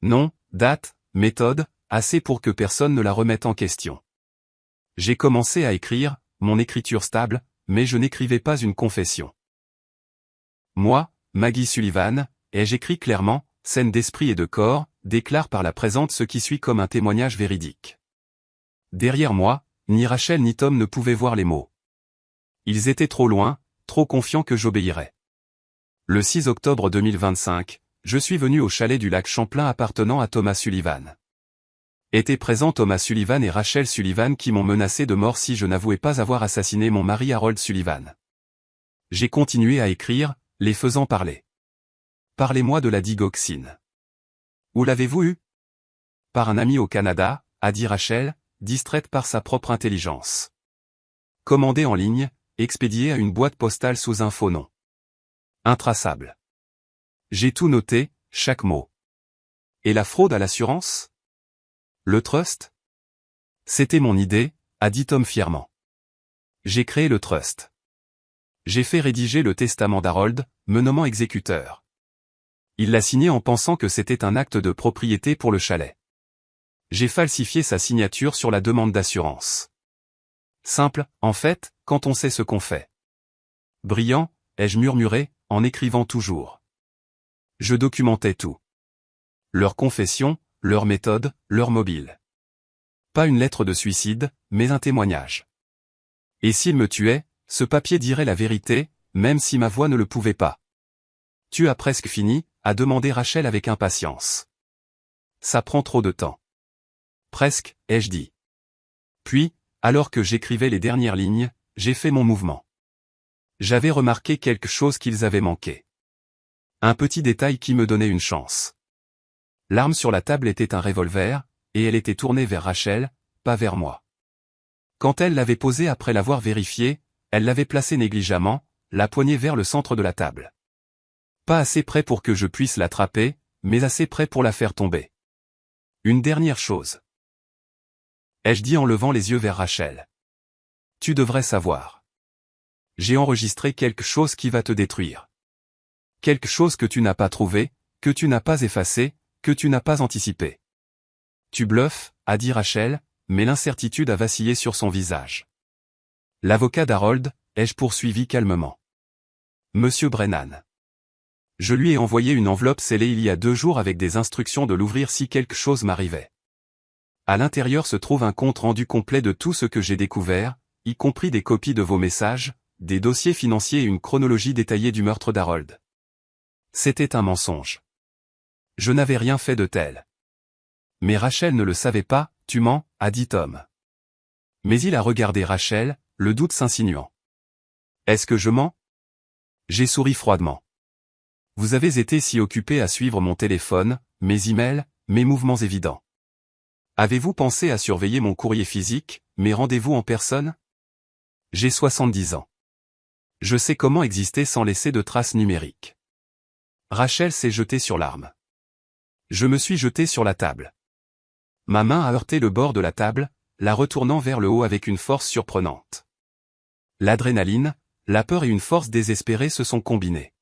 Non, date, méthode, assez pour que personne ne la remette en question. J'ai commencé à écrire, mon écriture stable, mais je n'écrivais pas une confession. Moi, Maggie Sullivan, et j'écris clairement, saine d'esprit et de corps, déclare par la présente ce qui suit comme un témoignage véridique. Derrière moi, Ni Rachel ni Tom ne pouvaient voir les mots. Ils étaient trop loin, trop confiants que j'obéirais. Le 6 octobre 2025, je suis venu au chalet du lac Champlain appartenant à Thomas Sullivan. Étaient présents Thomas Sullivan et Rachel Sullivan qui m'ont menacé de mort si je n'avouais pas avoir assassiné mon mari Harold Sullivan. J'ai continué à écrire, les faisant parler. Parlez-moi de la digoxine. Où l'avez-vous eu? Par un ami au Canada, a dit Rachel, distraite par sa propre intelligence. Commandé en ligne, expédié à une boîte postale sous un faux nom. Intraçable. J'ai tout noté, chaque mot. Et la fraude à l'assurance? Le trust? C'était mon idée, a dit Tom fièrement. J'ai créé le trust. J'ai fait rédiger le testament d'Harold, me nommant exécuteur. Il l'a signé en pensant que c'était un acte de propriété pour le chalet. J'ai falsifié sa signature sur la demande d'assurance. Simple, en fait, quand on sait ce qu'on fait. Brillant, ai-je murmuré, en écrivant toujours. Je documentais tout. Leur confession, leur méthode, leur mobile. Pas une lettre de suicide, mais un témoignage. Et s'il me tuait, ce papier dirait la vérité, même si ma voix ne le pouvait pas. Tu as presque fini, a demandé Rachel avec impatience. Ça prend trop de temps. Presque, ai-je dit. Puis, alors que j'écrivais les dernières lignes, j'ai fait mon mouvement. J'avais remarqué quelque chose qu'ils avaient manqué. Un petit détail qui me donnait une chance. L'arme sur la table était un revolver, et elle était tournée vers Rachel, pas vers moi. Quand elle l'avait posé après l'avoir vérifié, elle l'avait placé négligemment, la poignée vers le centre de la table. Pas assez près pour que je puisse l'attraper, mais assez près pour la faire tomber. Une dernière chose. Ai-je dit en levant les yeux vers Rachel. Tu devrais savoir. J'ai enregistré quelque chose qui va te détruire. Quelque chose que tu n'as pas trouvé, que tu n'as pas effacé, que tu n'as pas anticipé. Tu bluffes, a dit Rachel, mais l'incertitude a vacillé sur son visage. L'avocat d'Harold, ai-je poursuivi calmement. Monsieur Brennan. Je lui ai envoyé une enveloppe scellée il y a 2 jours avec des instructions de l'ouvrir si quelque chose m'arrivait. À l'intérieur se trouve un compte rendu complet de tout ce que j'ai découvert, y compris des copies de vos messages, des dossiers financiers et une chronologie détaillée du meurtre d'Harold. C'était un mensonge. Je n'avais rien fait de tel. Mais Rachel ne le savait pas, tu mens, a dit Tom. Mais il a regardé Rachel, le doute s'insinuant. Est-ce que je mens? J'ai souri froidement. Vous avez été si occupé à suivre mon téléphone, mes emails, mes mouvements évidents. Avez-vous pensé à surveiller mon courrier physique, mes rendez-vous en personne? J'ai 70 ans. Je sais comment exister sans laisser de traces numériques. Rachel s'est jetée sur l'arme. Je me suis jeté sur la table. Ma main a heurté le bord de la table, la retournant vers le haut avec une force surprenante. L'adrénaline, la peur et une force désespérée se sont combinées.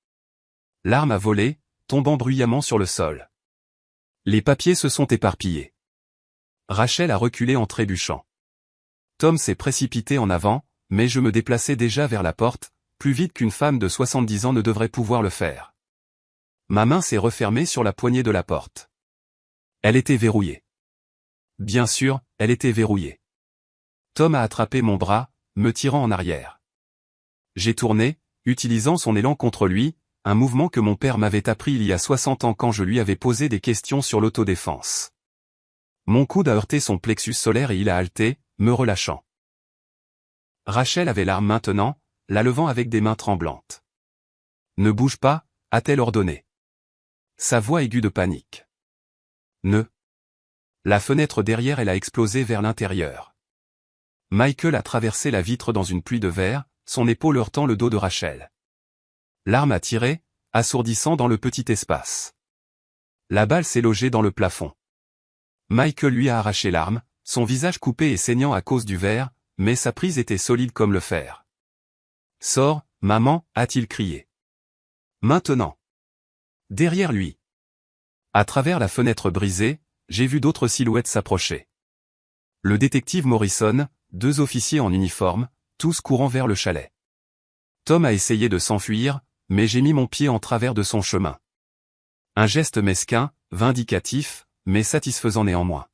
L'arme a volé, tombant bruyamment sur le sol. Les papiers se sont éparpillés. Rachel a reculé en trébuchant. Tom s'est précipité en avant, mais je me déplaçais déjà vers la porte, plus vite qu'une femme de 70 ans ne devrait pouvoir le faire. Ma main s'est refermée sur la poignée de la porte. Elle était verrouillée. Bien sûr, elle était verrouillée. Tom a attrapé mon bras, me tirant en arrière. J'ai tourné, utilisant son élan contre lui, un mouvement que mon père m'avait appris il y a 60 ans quand je lui avais posé des questions sur l'autodéfense. Mon coude a heurté son plexus solaire et il a halté, me relâchant. Rachel avait l'arme maintenant, la levant avec des mains tremblantes. Ne bouge pas, a-t-elle ordonné. Sa voix aiguë de panique. Ne. La fenêtre derrière elle a explosé vers l'intérieur. Michael a traversé la vitre dans une pluie de verre, son épaule heurtant le dos de Rachel. L'arme a tiré, assourdissant dans le petit espace. La balle s'est logée dans le plafond. Michael lui a arraché l'arme, son visage coupé et saignant à cause du verre, mais sa prise était solide comme le fer. « Sors, maman » a-t-il crié. Maintenant. Derrière lui. À travers la fenêtre brisée, j'ai vu d'autres silhouettes s'approcher. Le détective Morrison, 2 officiers en uniforme, tous courant vers le chalet. Tom a essayé de s'enfuir, mais j'ai mis mon pied en travers de son chemin. Un geste mesquin, vindicatif, mais satisfaisant néanmoins.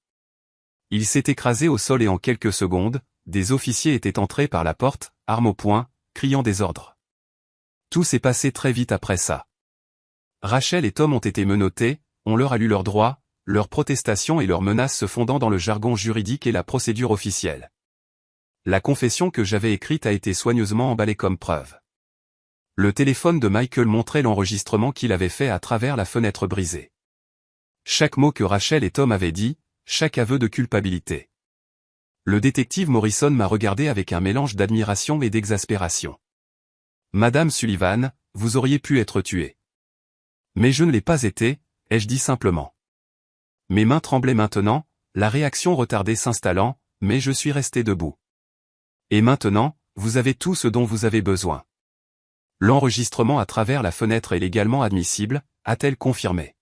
Il s'est écrasé au sol et en quelques secondes, des officiers étaient entrés par la porte, armes au poing, criant des ordres. Tout s'est passé très vite après ça. Rachel et Tom ont été menottés, on leur a lu leurs droits, leurs protestations et leurs menaces se fondant dans le jargon juridique et la procédure officielle. La confession que j'avais écrite a été soigneusement emballée comme preuve. Le téléphone de Michael montrait l'enregistrement qu'il avait fait à travers la fenêtre brisée. Chaque mot que Rachel et Tom avaient dit, chaque aveu de culpabilité. Le détective Morrison m'a regardé avec un mélange d'admiration et d'exaspération. « Madame Sullivan, vous auriez pu être tuée. »« Mais je ne l'ai pas été, » ai-je dit simplement. Mes mains tremblaient maintenant, la réaction retardée s'installant, mais je suis resté debout. « Et maintenant, vous avez tout ce dont vous avez besoin. » L'enregistrement à travers la fenêtre est légalement admissible, a-t-elle confirmé.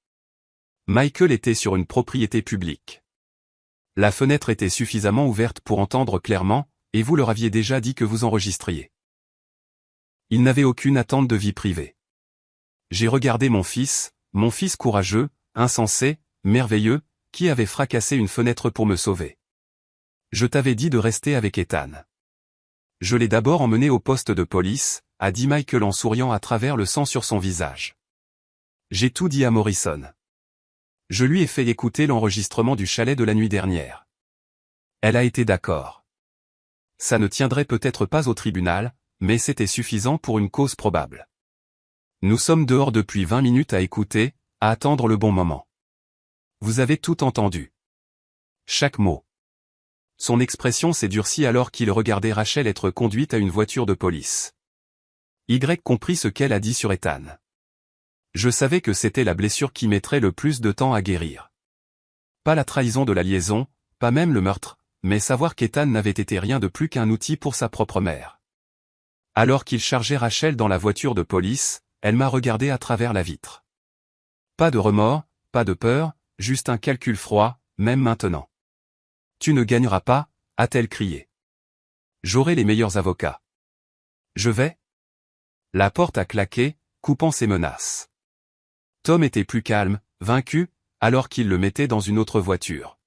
Michael était sur une propriété publique. La fenêtre était suffisamment ouverte pour entendre clairement, et vous leur aviez déjà dit que vous enregistriez. Il n'avait aucune attente de vie privée. J'ai regardé mon fils courageux, insensé, merveilleux, qui avait fracassé une fenêtre pour me sauver. Je t'avais dit de rester avec Ethan. Je l'ai d'abord emmené au poste de police, a dit Michael en souriant à travers le sang sur son visage. J'ai tout dit à Morrison. Je lui ai fait écouter l'enregistrement du chalet de la nuit dernière. Elle a été d'accord. Ça ne tiendrait peut-être pas au tribunal, mais c'était suffisant pour une cause probable. Nous sommes dehors depuis 20 minutes à écouter, à attendre le bon moment. Vous avez tout entendu. Chaque mot. Son expression s'est durcie alors qu'il regardait Rachel être conduite à une voiture de police. Y comprit ce qu'elle a dit sur Ethan. Je savais que c'était la blessure qui mettrait le plus de temps à guérir. Pas la trahison de la liaison, pas même le meurtre, mais savoir qu'Ethan n'avait été rien de plus qu'un outil pour sa propre mère. Alors qu'il chargeait Rachel dans la voiture de police, elle m'a regardé à travers la vitre. Pas de remords, pas de peur, juste un calcul froid, même maintenant. Tu ne gagneras pas, a-t-elle crié. J'aurai les meilleurs avocats. Je vais. La porte a claqué, coupant ses menaces. Tom était plus calme, vaincu, alors qu'il le mettait dans une autre voiture.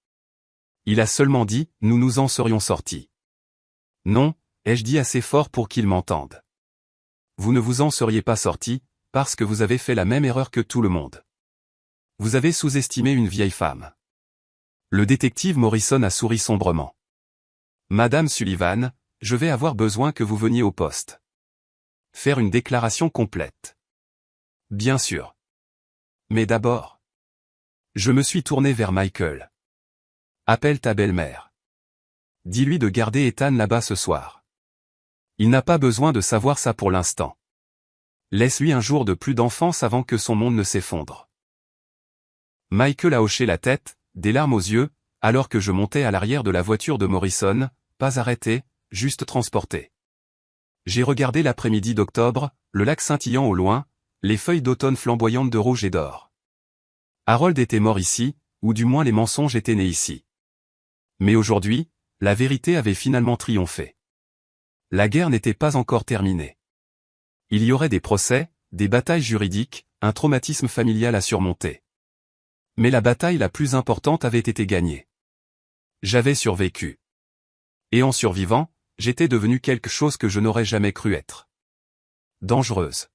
Il a seulement dit, nous nous en serions sortis. Non, ai-je dit assez fort pour qu'il m'entende. Vous ne vous en seriez pas sortis, parce que vous avez fait la même erreur que tout le monde. Vous avez sous-estimé une vieille femme. Le détective Morrison a souri sombrement. Madame Sullivan, je vais avoir besoin que vous veniez au poste. Faire une déclaration complète. Bien sûr. Mais d'abord. Je me suis tourné vers Michael. Appelle ta belle-mère. Dis-lui de garder Ethan là-bas ce soir. Il n'a pas besoin de savoir ça pour l'instant. Laisse-lui un jour de plus d'enfance avant que son monde ne s'effondre. Michael a hoché la tête, des larmes aux yeux, alors que je montais à l'arrière de la voiture de Morrison, pas arrêté, juste transporté. J'ai regardé l'après-midi d'octobre, le lac scintillant au loin, les feuilles d'automne flamboyantes de rouge et d'or. Harold était mort ici, ou du moins les mensonges étaient nés ici. Mais aujourd'hui, la vérité avait finalement triomphé. La guerre n'était pas encore terminée. Il y aurait des procès, des batailles juridiques, un traumatisme familial à surmonter. Mais la bataille la plus importante avait été gagnée. J'avais survécu. Et en survivant, j'étais devenu quelque chose que je n'aurais jamais cru être. Dangereuse.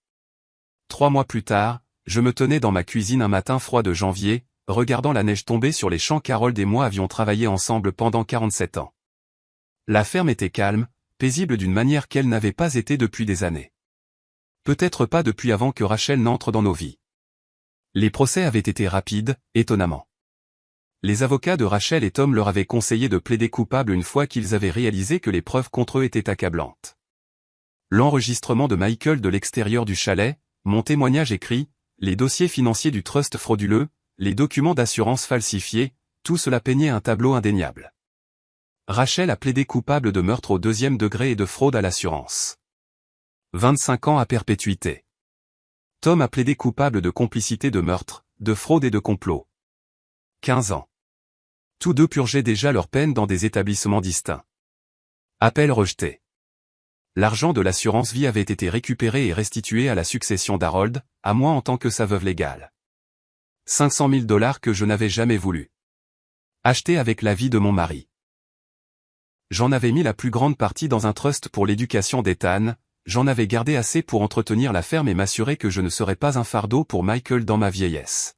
3 mois plus tard, je me tenais dans ma cuisine un matin froid de janvier, regardant la neige tomber sur les champs qu'Harold et moi avions travaillé ensemble pendant 47 ans. La ferme était calme, paisible d'une manière qu'elle n'avait pas été depuis des années. Peut-être pas depuis avant que Rachel n'entre dans nos vies. Les procès avaient été rapides, étonnamment. Les avocats de Rachel et Tom leur avaient conseillé de plaider coupable une fois qu'ils avaient réalisé que les preuves contre eux étaient accablantes. L'enregistrement de Michael de l'extérieur du chalet, mon témoignage écrit, les dossiers financiers du trust frauduleux, les documents d'assurance falsifiés, tout cela peignait un tableau indéniable. Rachel a plaidé coupable de meurtre au 2e degré et de fraude à l'assurance. 25 ans à perpétuité. Tom a plaidé coupable de complicité de meurtre, de fraude et de complot. 15 ans. Tous deux purgeaient déjà leur peine dans des établissements distincts. Appel rejeté. L'argent de l'assurance vie avait été récupéré et restitué à la succession d'Harold, à moi en tant que sa veuve légale. 500 000 $ que je n'avais jamais voulu acheter avec la vie de mon mari. J'en avais mis la plus grande partie dans un trust pour l'éducation d'Ethan, j'en avais gardé assez pour entretenir la ferme et m'assurer que je ne serais pas un fardeau pour Michael dans ma vieillesse.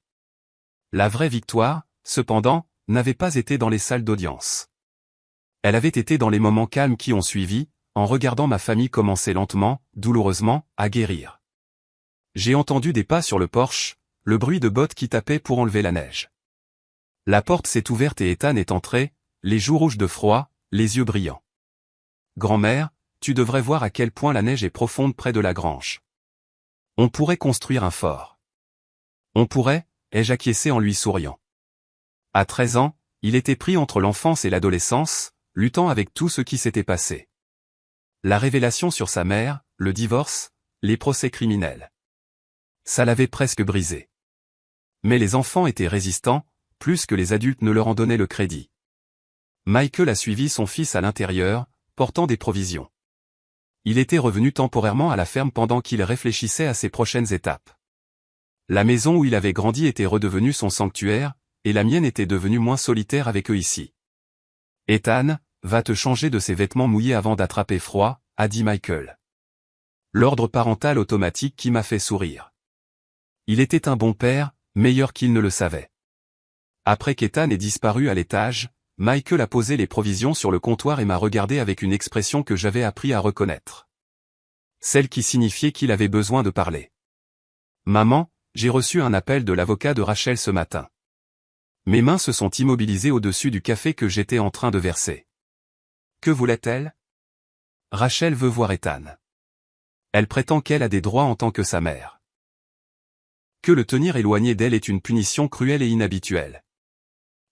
La vraie victoire, cependant, n'avait pas été dans les salles d'audience. Elle avait été dans les moments calmes qui ont suivi, en regardant ma famille commencer lentement, douloureusement, à guérir. J'ai entendu des pas sur le porche, le bruit de bottes qui tapaient pour enlever la neige. La porte s'est ouverte et Ethan est entré, les joues rouges de froid, les yeux brillants. « Grand-mère, tu devrais voir à quel point la neige est profonde près de la grange. On pourrait construire un fort. » « On pourrait » ai-je acquiescé en lui souriant. À 13 ans, il était pris entre l'enfance et l'adolescence, luttant avec tout ce qui s'était passé. La révélation sur sa mère, le divorce, les procès criminels. Ça l'avait presque brisé. Mais les enfants étaient résistants, plus que les adultes ne leur en donnaient le crédit. Michael a suivi son fils à l'intérieur, portant des provisions. Il était revenu temporairement à la ferme pendant qu'il réfléchissait à ses prochaines étapes. La maison où il avait grandi était redevenue son sanctuaire, et la mienne était devenue moins solitaire avec eux ici. « Ethan, va te changer de ses vêtements mouillés avant d'attraper froid, a dit Michael. L'ordre parental automatique qui m'a fait sourire. Il était un bon père, meilleur qu'il ne le savait. Après qu'Ethan ait disparu à l'étage, Michael a posé les provisions sur le comptoir et m'a regardé avec une expression que j'avais appris à reconnaître. Celle qui signifiait qu'il avait besoin de parler. « Maman, j'ai reçu un appel de l'avocat de Rachel ce matin. » Mes mains se sont immobilisées au-dessus du café que j'étais en train de verser. Que voulait-elle? Rachel veut voir Ethan. Elle prétend qu'elle a des droits en tant que sa mère. Que le tenir éloigné d'elle est une punition cruelle et inhabituelle.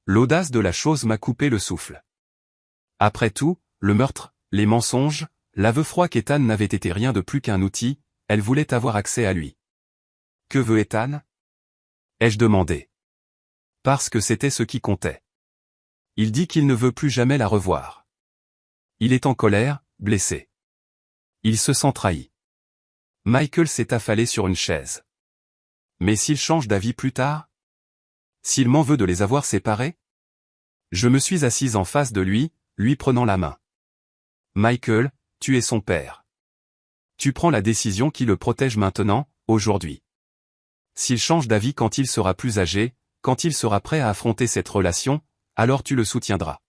L'audace de la chose m'a coupé le souffle. Après tout, le meurtre, les mensonges, l'aveu froid qu'Ethan n'avait été rien de plus qu'un outil, elle voulait avoir accès à lui. Que veut Ethan? Ai-je demandé. Parce que c'était ce qui comptait. Il dit qu'il ne veut plus jamais la revoir. Il est en colère, blessé. Il se sent trahi. Michael s'est affalé sur une chaise. Mais s'il change d'avis plus tard? S'il m'en veut de les avoir séparés? Je me suis assise en face de lui, lui prenant la main. Michael, tu es son père. Tu prends la décision qui le protège maintenant, aujourd'hui. S'il change d'avis quand il sera plus âgé, quand il sera prêt à affronter cette relation, alors tu le soutiendras.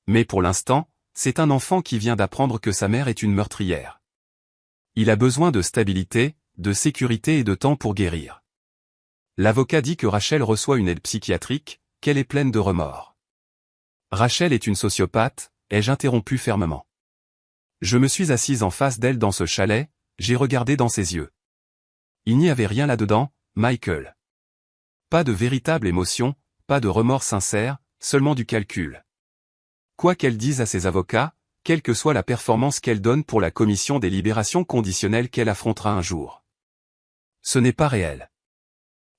Mais pour l'instant, c'est un enfant qui vient d'apprendre que sa mère est une meurtrière. Il a besoin de stabilité, de sécurité et de temps pour guérir. L'avocat dit que Rachel reçoit une aide psychiatrique, qu'elle est pleine de remords. Rachel est une sociopathe, ai-je interrompu fermement. Je me suis assise en face d'elle dans ce chalet, j'ai regardé dans ses yeux. Il n'y avait rien là-dedans, Michael. Pas de véritable émotion, pas de remords sincères, seulement du calcul. Quoi qu'elle dise à ses avocats, quelle que soit la performance qu'elle donne pour la commission des libérations conditionnelles qu'elle affrontera un jour. Ce n'est pas réel.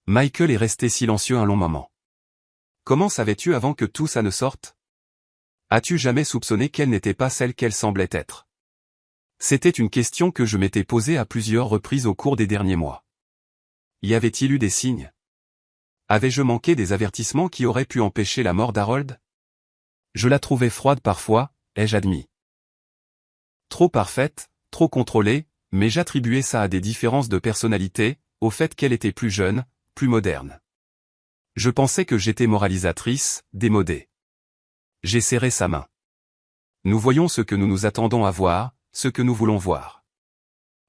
Michael est resté silencieux un long moment. Comment savais-tu avant que tout ça ne sorte? As-tu jamais soupçonné qu'elle n'était pas celle qu'elle semblait être? C'était une question que je m'étais posée à plusieurs reprises au cours des derniers mois. Y avait-il eu des signes? Avais-je manqué des avertissements qui auraient pu empêcher la mort d'Harold? Je la trouvais froide parfois, ai-je admis. Trop parfaite, trop contrôlée, mais j'attribuais ça à des différences de personnalité, au fait qu'elle était plus jeune, plus moderne. Je pensais que j'étais moralisatrice, démodée. J'ai serré sa main. Nous voyons ce que nous nous attendons à voir, ce que nous voulons voir.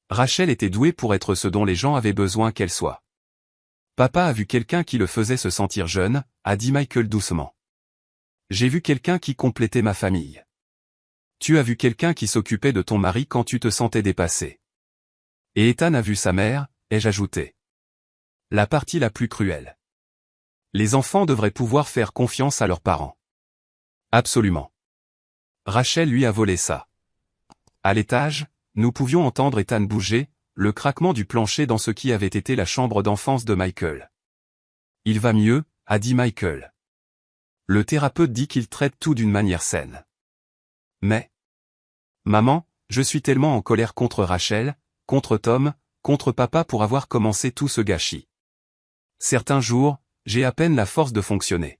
Rachel était douée pour être ce dont les gens avaient besoin qu'elle soit. Papa a vu quelqu'un qui le faisait se sentir jeune, a dit Michael doucement. J'ai vu quelqu'un qui complétait ma famille. Tu as vu quelqu'un qui s'occupait de ton mari quand tu te sentais dépassé. Et Ethan a vu sa mère, ai-je ajouté. La partie la plus cruelle. Les enfants devraient pouvoir faire confiance à leurs parents. Absolument. Rachel lui a volé ça. À l'étage, nous pouvions entendre Ethan bouger, le craquement du plancher dans ce qui avait été la chambre d'enfance de Michael. Il va mieux, a dit Michael. Le thérapeute dit qu'il traite tout d'une manière saine. Mais... Maman, je suis tellement en colère contre Rachel, contre Tom, contre papa pour avoir commencé tout ce gâchis. Certains jours, j'ai à peine la force de fonctionner.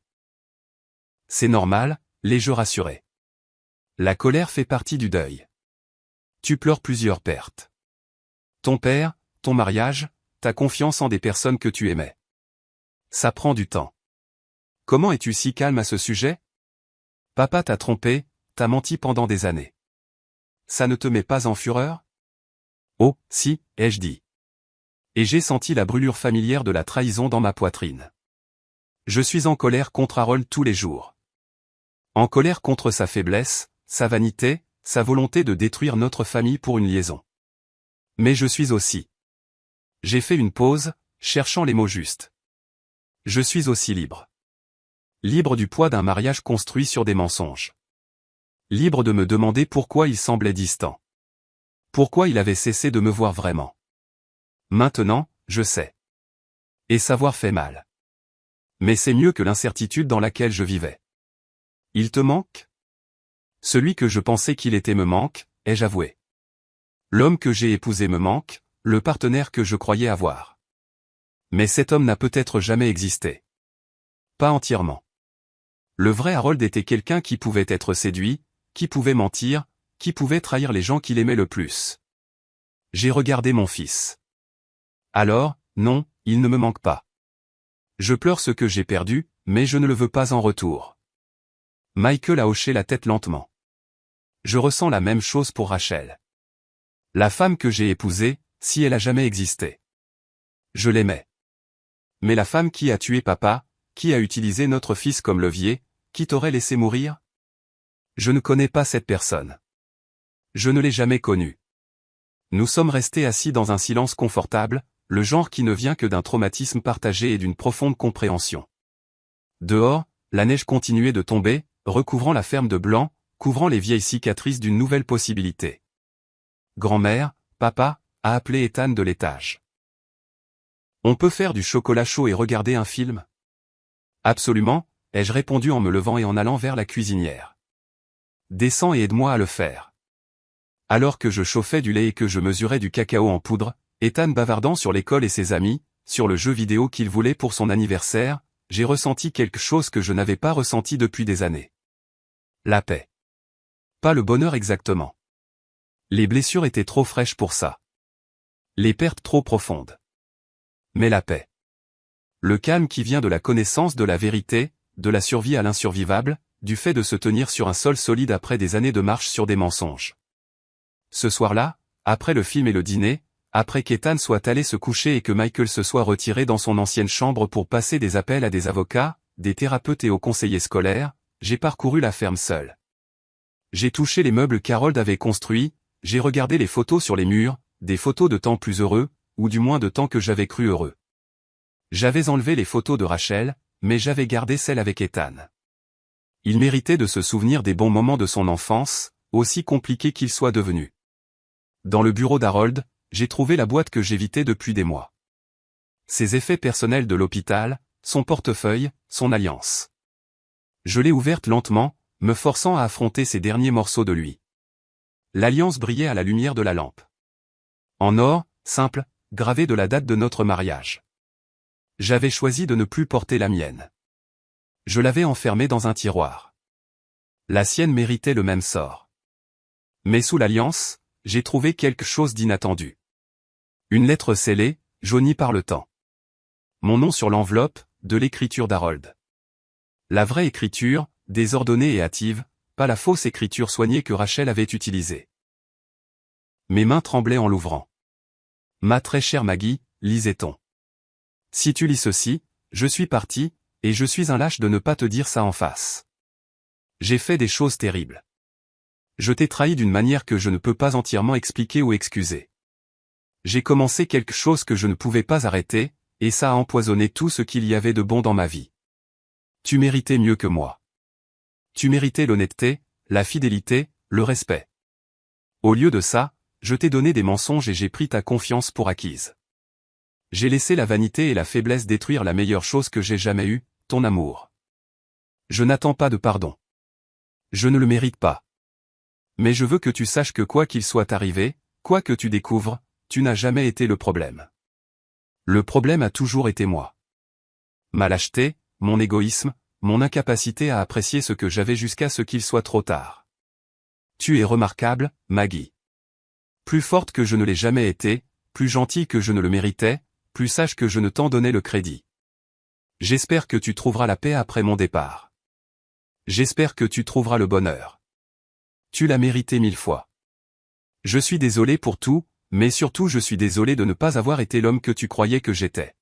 C'est normal, l'ai-je rassuré. La colère fait partie du deuil. Tu pleures plusieurs pertes. Ton père, ton mariage, ta confiance en des personnes que tu aimais. Ça prend du temps. Comment es-tu si calme à ce sujet? Papa t'a trompé, t'a menti pendant des années. Ça ne te met pas en fureur? Oh, si, ai-je dit. Et j'ai senti la brûlure familière de la trahison dans ma poitrine. Je suis en colère contre Harold tous les jours. En colère contre sa faiblesse, sa vanité, sa volonté de détruire notre famille pour une liaison. Mais je suis aussi. J'ai fait une pause, cherchant les mots justes. Je suis aussi libre. Libre du poids d'un mariage construit sur des mensonges. Libre de me demander pourquoi il semblait distant. Pourquoi il avait cessé de me voir vraiment. Maintenant, je sais. Et savoir fait mal. Mais c'est mieux que l'incertitude dans laquelle je vivais. Il te manque? Celui que je pensais qu'il était me manque, ai-je avoué. L'homme que j'ai épousé me manque, le partenaire que je croyais avoir. Mais cet homme n'a peut-être jamais existé. Pas entièrement. Le vrai Harold était quelqu'un qui pouvait être séduit, qui pouvait mentir, qui pouvait trahir les gens qu'il aimait le plus. J'ai regardé mon fils. Alors, non, il ne me manque pas. Je pleure ce que j'ai perdu, mais je ne le veux pas en retour. Michael a hoché la tête lentement. Je ressens la même chose pour Rachel. La femme que j'ai épousée, si elle a jamais existé. Je l'aimais. Mais la femme qui a tué papa, qui a utilisé notre fils comme levier, qui t'aurait laissé mourir? Je ne connais pas cette personne. Je ne l'ai jamais connue. Nous sommes restés assis dans un silence confortable, le genre qui ne vient que d'un traumatisme partagé et d'une profonde compréhension. Dehors, la neige continuait de tomber, recouvrant la ferme de blanc, couvrant les vieilles cicatrices d'une nouvelle possibilité. Grand-mère, papa, a appelé Ethan de l'étage. On peut faire du chocolat chaud et regarder un film? Absolument, ai-je répondu en me levant et en allant vers la cuisinière. Descends et aide-moi à le faire. Alors que je chauffais du lait et que je mesurais du cacao en poudre, Ethan bavardant sur l'école et ses amis, sur le jeu vidéo qu'il voulait pour son anniversaire, j'ai ressenti quelque chose que je n'avais pas ressenti depuis des années. La paix. Pas le bonheur exactement. Les blessures étaient trop fraîches pour ça. Les pertes trop profondes. Mais la paix. Le calme qui vient de la connaissance de la vérité, de la survie à l'insurvivable, du fait de se tenir sur un sol solide après des années de marche sur des mensonges. Ce soir-là, après le film et le dîner, après qu'Ethan soit allé se coucher et que Michael se soit retiré dans son ancienne chambre pour passer des appels à des avocats, des thérapeutes et aux conseillers scolaires, j'ai parcouru la ferme seul. J'ai touché les meubles qu'Harold avait construits, j'ai regardé les photos sur les murs, des photos de temps plus heureux, ou du moins de temps que j'avais cru heureux. J'avais enlevé les photos de Rachel, mais j'avais gardé celles avec Ethan. Il méritait de se souvenir des bons moments de son enfance, aussi compliqués qu'ils soient devenus. Dans le bureau d'Harold, j'ai trouvé la boîte que j'évitais depuis des mois. Ses effets personnels de l'hôpital, son portefeuille, son alliance. Je l'ai ouverte lentement, me forçant à affronter ces derniers morceaux de lui. L'alliance brillait à la lumière de la lampe. En or, simple, gravé de la date de notre mariage. J'avais choisi de ne plus porter la mienne. Je l'avais enfermée dans un tiroir. La sienne méritait le même sort. Mais sous l'alliance, j'ai trouvé quelque chose d'inattendu. Une lettre scellée, jaunie par le temps. Mon nom sur l'enveloppe, de l'écriture d'Harold. La vraie écriture, désordonnée et hâtive, pas la fausse écriture soignée que Rachel avait utilisée. Mes mains tremblaient en l'ouvrant. Ma très chère Maggie, lisait-on. Si tu lis ceci, je suis parti, et je suis un lâche de ne pas te dire ça en face. J'ai fait des choses terribles. Je t'ai trahi d'une manière que je ne peux pas entièrement expliquer ou excuser. J'ai commencé quelque chose que je ne pouvais pas arrêter, et ça a empoisonné tout ce qu'il y avait de bon dans ma vie. Tu méritais mieux que moi. Tu méritais l'honnêteté, la fidélité, le respect. Au lieu de ça, je t'ai donné des mensonges et j'ai pris ta confiance pour acquise. J'ai laissé la vanité et la faiblesse détruire la meilleure chose que j'ai jamais eue, ton amour. Je n'attends pas de pardon. Je ne le mérite pas. Mais je veux que tu saches que quoi qu'il soit arrivé, quoi que tu découvres, tu n'as jamais été le problème. Le problème a toujours été moi. Ma lâcheté, mon égoïsme, mon incapacité à apprécier ce que j'avais jusqu'à ce qu'il soit trop tard. Tu es remarquable, Maggie. Plus forte que je ne l'ai jamais été, plus gentille que je ne le méritais, plus sage que je ne t'en donnais le crédit. J'espère que tu trouveras la paix après mon départ. J'espère que tu trouveras le bonheur. Tu l'as mérité 1000 fois. Je suis désolé pour tout, mais surtout je suis désolé de ne pas avoir été l'homme que tu croyais que j'étais.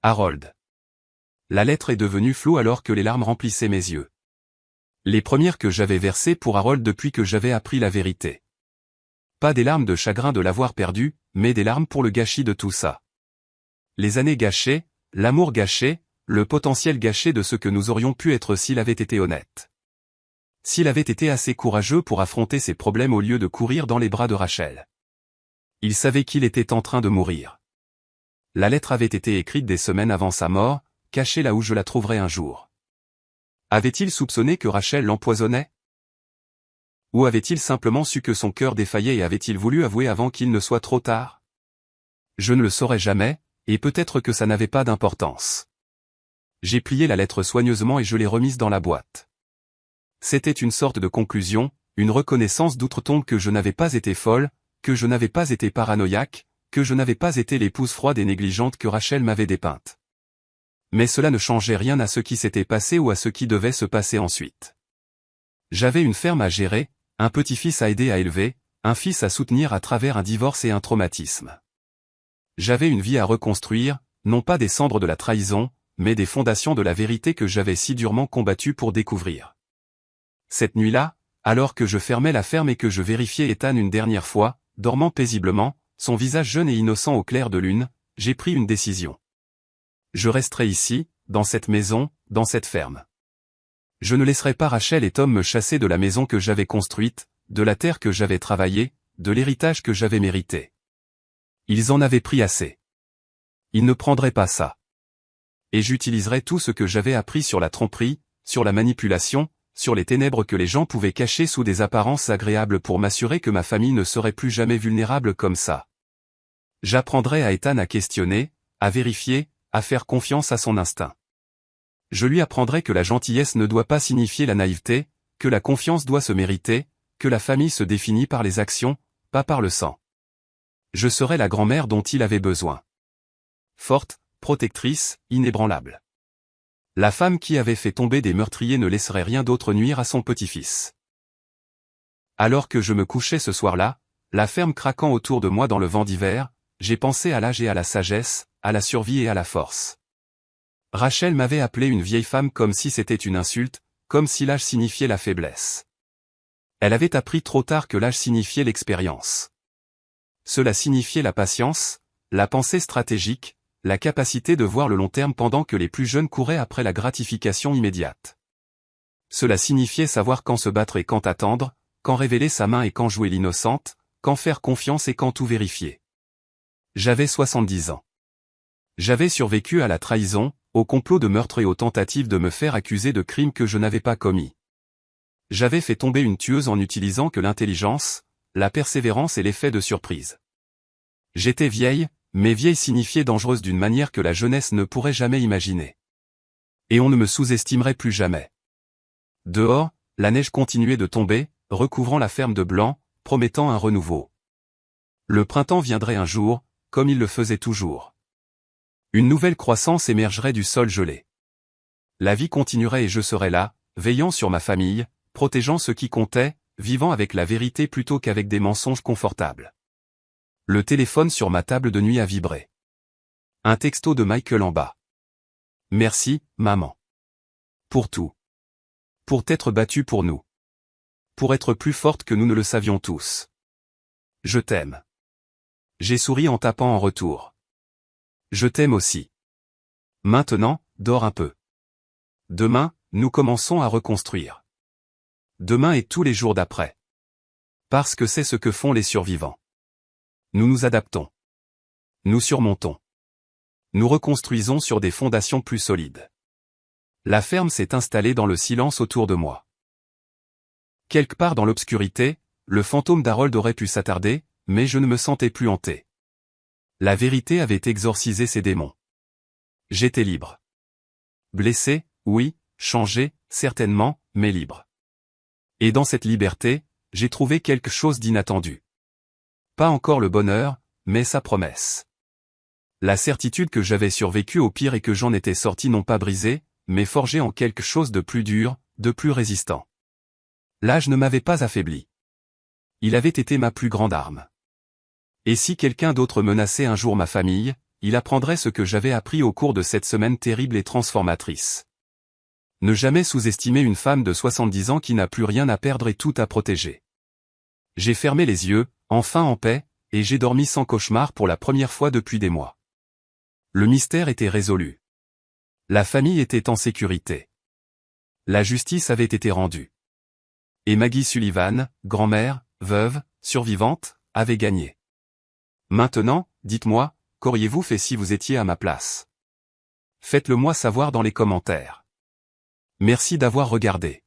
Harold. La lettre est devenue floue alors que les larmes remplissaient mes yeux. Les premières que j'avais versées pour Harold depuis que j'avais appris la vérité. Pas des larmes de chagrin de l'avoir perdu, mais des larmes pour le gâchis de tout ça. Les années gâchées, l'amour gâché, le potentiel gâché de ce que nous aurions pu être s'il avait été honnête. S'il avait été assez courageux pour affronter ses problèmes au lieu de courir dans les bras de Rachel. Il savait qu'il était en train de mourir. La lettre avait été écrite des semaines avant sa mort, cachée là où je la trouverais un jour. Avait-il soupçonné que Rachel l'empoisonnait? Ou avait-il simplement su que son cœur défaillait et avait-il voulu avouer avant qu'il ne soit trop tard? Je ne le saurais jamais, et peut-être que ça n'avait pas d'importance. J'ai plié la lettre soigneusement et je l'ai remise dans la boîte. C'était une sorte de conclusion, une reconnaissance d'outre-tombe que je n'avais pas été folle, que je n'avais pas été paranoïaque, que je n'avais pas été l'épouse froide et négligente que Rachel m'avait dépeinte. Mais cela ne changeait rien à ce qui s'était passé ou à ce qui devait se passer ensuite. J'avais une ferme à gérer, un petit-fils à aider à élever, un fils à soutenir à travers un divorce et un traumatisme. J'avais une vie à reconstruire, non pas des cendres de la trahison, mais des fondations de la vérité que j'avais si durement combattu pour découvrir. Cette nuit-là, alors que je fermais la ferme et que je vérifiais Ethan une dernière fois, dormant paisiblement, son visage jeune et innocent au clair de lune, j'ai pris une décision. Je resterai ici, dans cette maison, dans cette ferme. Je ne laisserai pas Rachel et Tom me chasser de la maison que j'avais construite, de la terre que j'avais travaillée, de l'héritage que j'avais mérité. Ils en avaient pris assez. Ils ne prendraient pas ça. Et j'utiliserai tout ce que j'avais appris sur la tromperie, sur la manipulation, sur les ténèbres que les gens pouvaient cacher sous des apparences agréables pour m'assurer que ma famille ne serait plus jamais vulnérable comme ça. J'apprendrai à Ethan à questionner, à vérifier, à faire confiance à son instinct. Je lui apprendrai que la gentillesse ne doit pas signifier la naïveté, que la confiance doit se mériter, que la famille se définit par les actions, pas par le sang. Je serai la grand-mère dont il avait besoin. Forte, protectrice, inébranlable. La femme qui avait fait tomber des meurtriers ne laisserait rien d'autre nuire à son petit-fils. Alors que je me couchais ce soir-là, la ferme craquant autour de moi dans le vent d'hiver, j'ai pensé à l'âge et à la sagesse, à la survie et à la force. Rachel m'avait appelé une vieille femme comme si c'était une insulte, comme si l'âge signifiait la faiblesse. Elle avait appris trop tard que l'âge signifiait l'expérience. Cela signifiait la patience, la pensée stratégique, la capacité de voir le long terme pendant que les plus jeunes couraient après la gratification immédiate. Cela signifiait savoir quand se battre et quand attendre, quand révéler sa main et quand jouer l'innocente, quand faire confiance et quand tout vérifier. J'avais 70 ans. J'avais survécu à la trahison, au complot de meurtre et aux tentatives de me faire accuser de crimes que je n'avais pas commis. J'avais fait tomber une tueuse en utilisant que l'intelligence, la persévérance et l'effet de surprise. J'étais vieille, mais vieille signifiait dangereuse d'une manière que la jeunesse ne pourrait jamais imaginer. Et on ne me sous-estimerait plus jamais. Dehors, la neige continuait de tomber, recouvrant la ferme de blanc, promettant un renouveau. Le printemps viendrait un jour, comme il le faisait toujours. Une nouvelle croissance émergerait du sol gelé. La vie continuerait et je serais là, veillant sur ma famille, protégeant ce qui comptait, vivant avec la vérité plutôt qu'avec des mensonges confortables. Le téléphone sur ma table de nuit a vibré. Un texto de Michael en bas. Merci, maman. Pour tout. Pour t'être battue pour nous. Pour être plus forte que nous ne le savions tous. Je t'aime. J'ai souri en tapant en retour. Je t'aime aussi. Maintenant, dors un peu. Demain, nous commençons à reconstruire. Demain et tous les jours d'après. Parce que c'est ce que font les survivants. Nous nous adaptons. Nous surmontons. Nous reconstruisons sur des fondations plus solides. La ferme s'est installée dans le silence autour de moi. Quelque part dans l'obscurité, le fantôme d'Harold aurait pu s'attarder, mais je ne me sentais plus hanté. La vérité avait exorcisé ses démons. J'étais libre. Blessé, oui, changé, certainement, mais libre. Et dans cette liberté, j'ai trouvé quelque chose d'inattendu. Pas encore le bonheur, mais sa promesse. La certitude que j'avais survécu au pire et que j'en étais sorti non pas brisé, mais forgé en quelque chose de plus dur, de plus résistant. L'âge ne m'avait pas affaibli. Il avait été ma plus grande arme. Et si quelqu'un d'autre menaçait un jour ma famille, il apprendrait ce que j'avais appris au cours de cette semaine terrible et transformatrice. Ne jamais sous-estimer une femme de 70 ans qui n'a plus rien à perdre et tout à protéger. J'ai fermé les yeux, enfin en paix, et j'ai dormi sans cauchemar pour la première fois depuis des mois. Le mystère était résolu. La famille était en sécurité. La justice avait été rendue. Et Maggie Sullivan, grand-mère, veuve, survivante, avait gagné. Maintenant, dites-moi, qu'auriez-vous fait si vous étiez à ma place? Faites-le moi savoir dans les commentaires. Merci d'avoir regardé.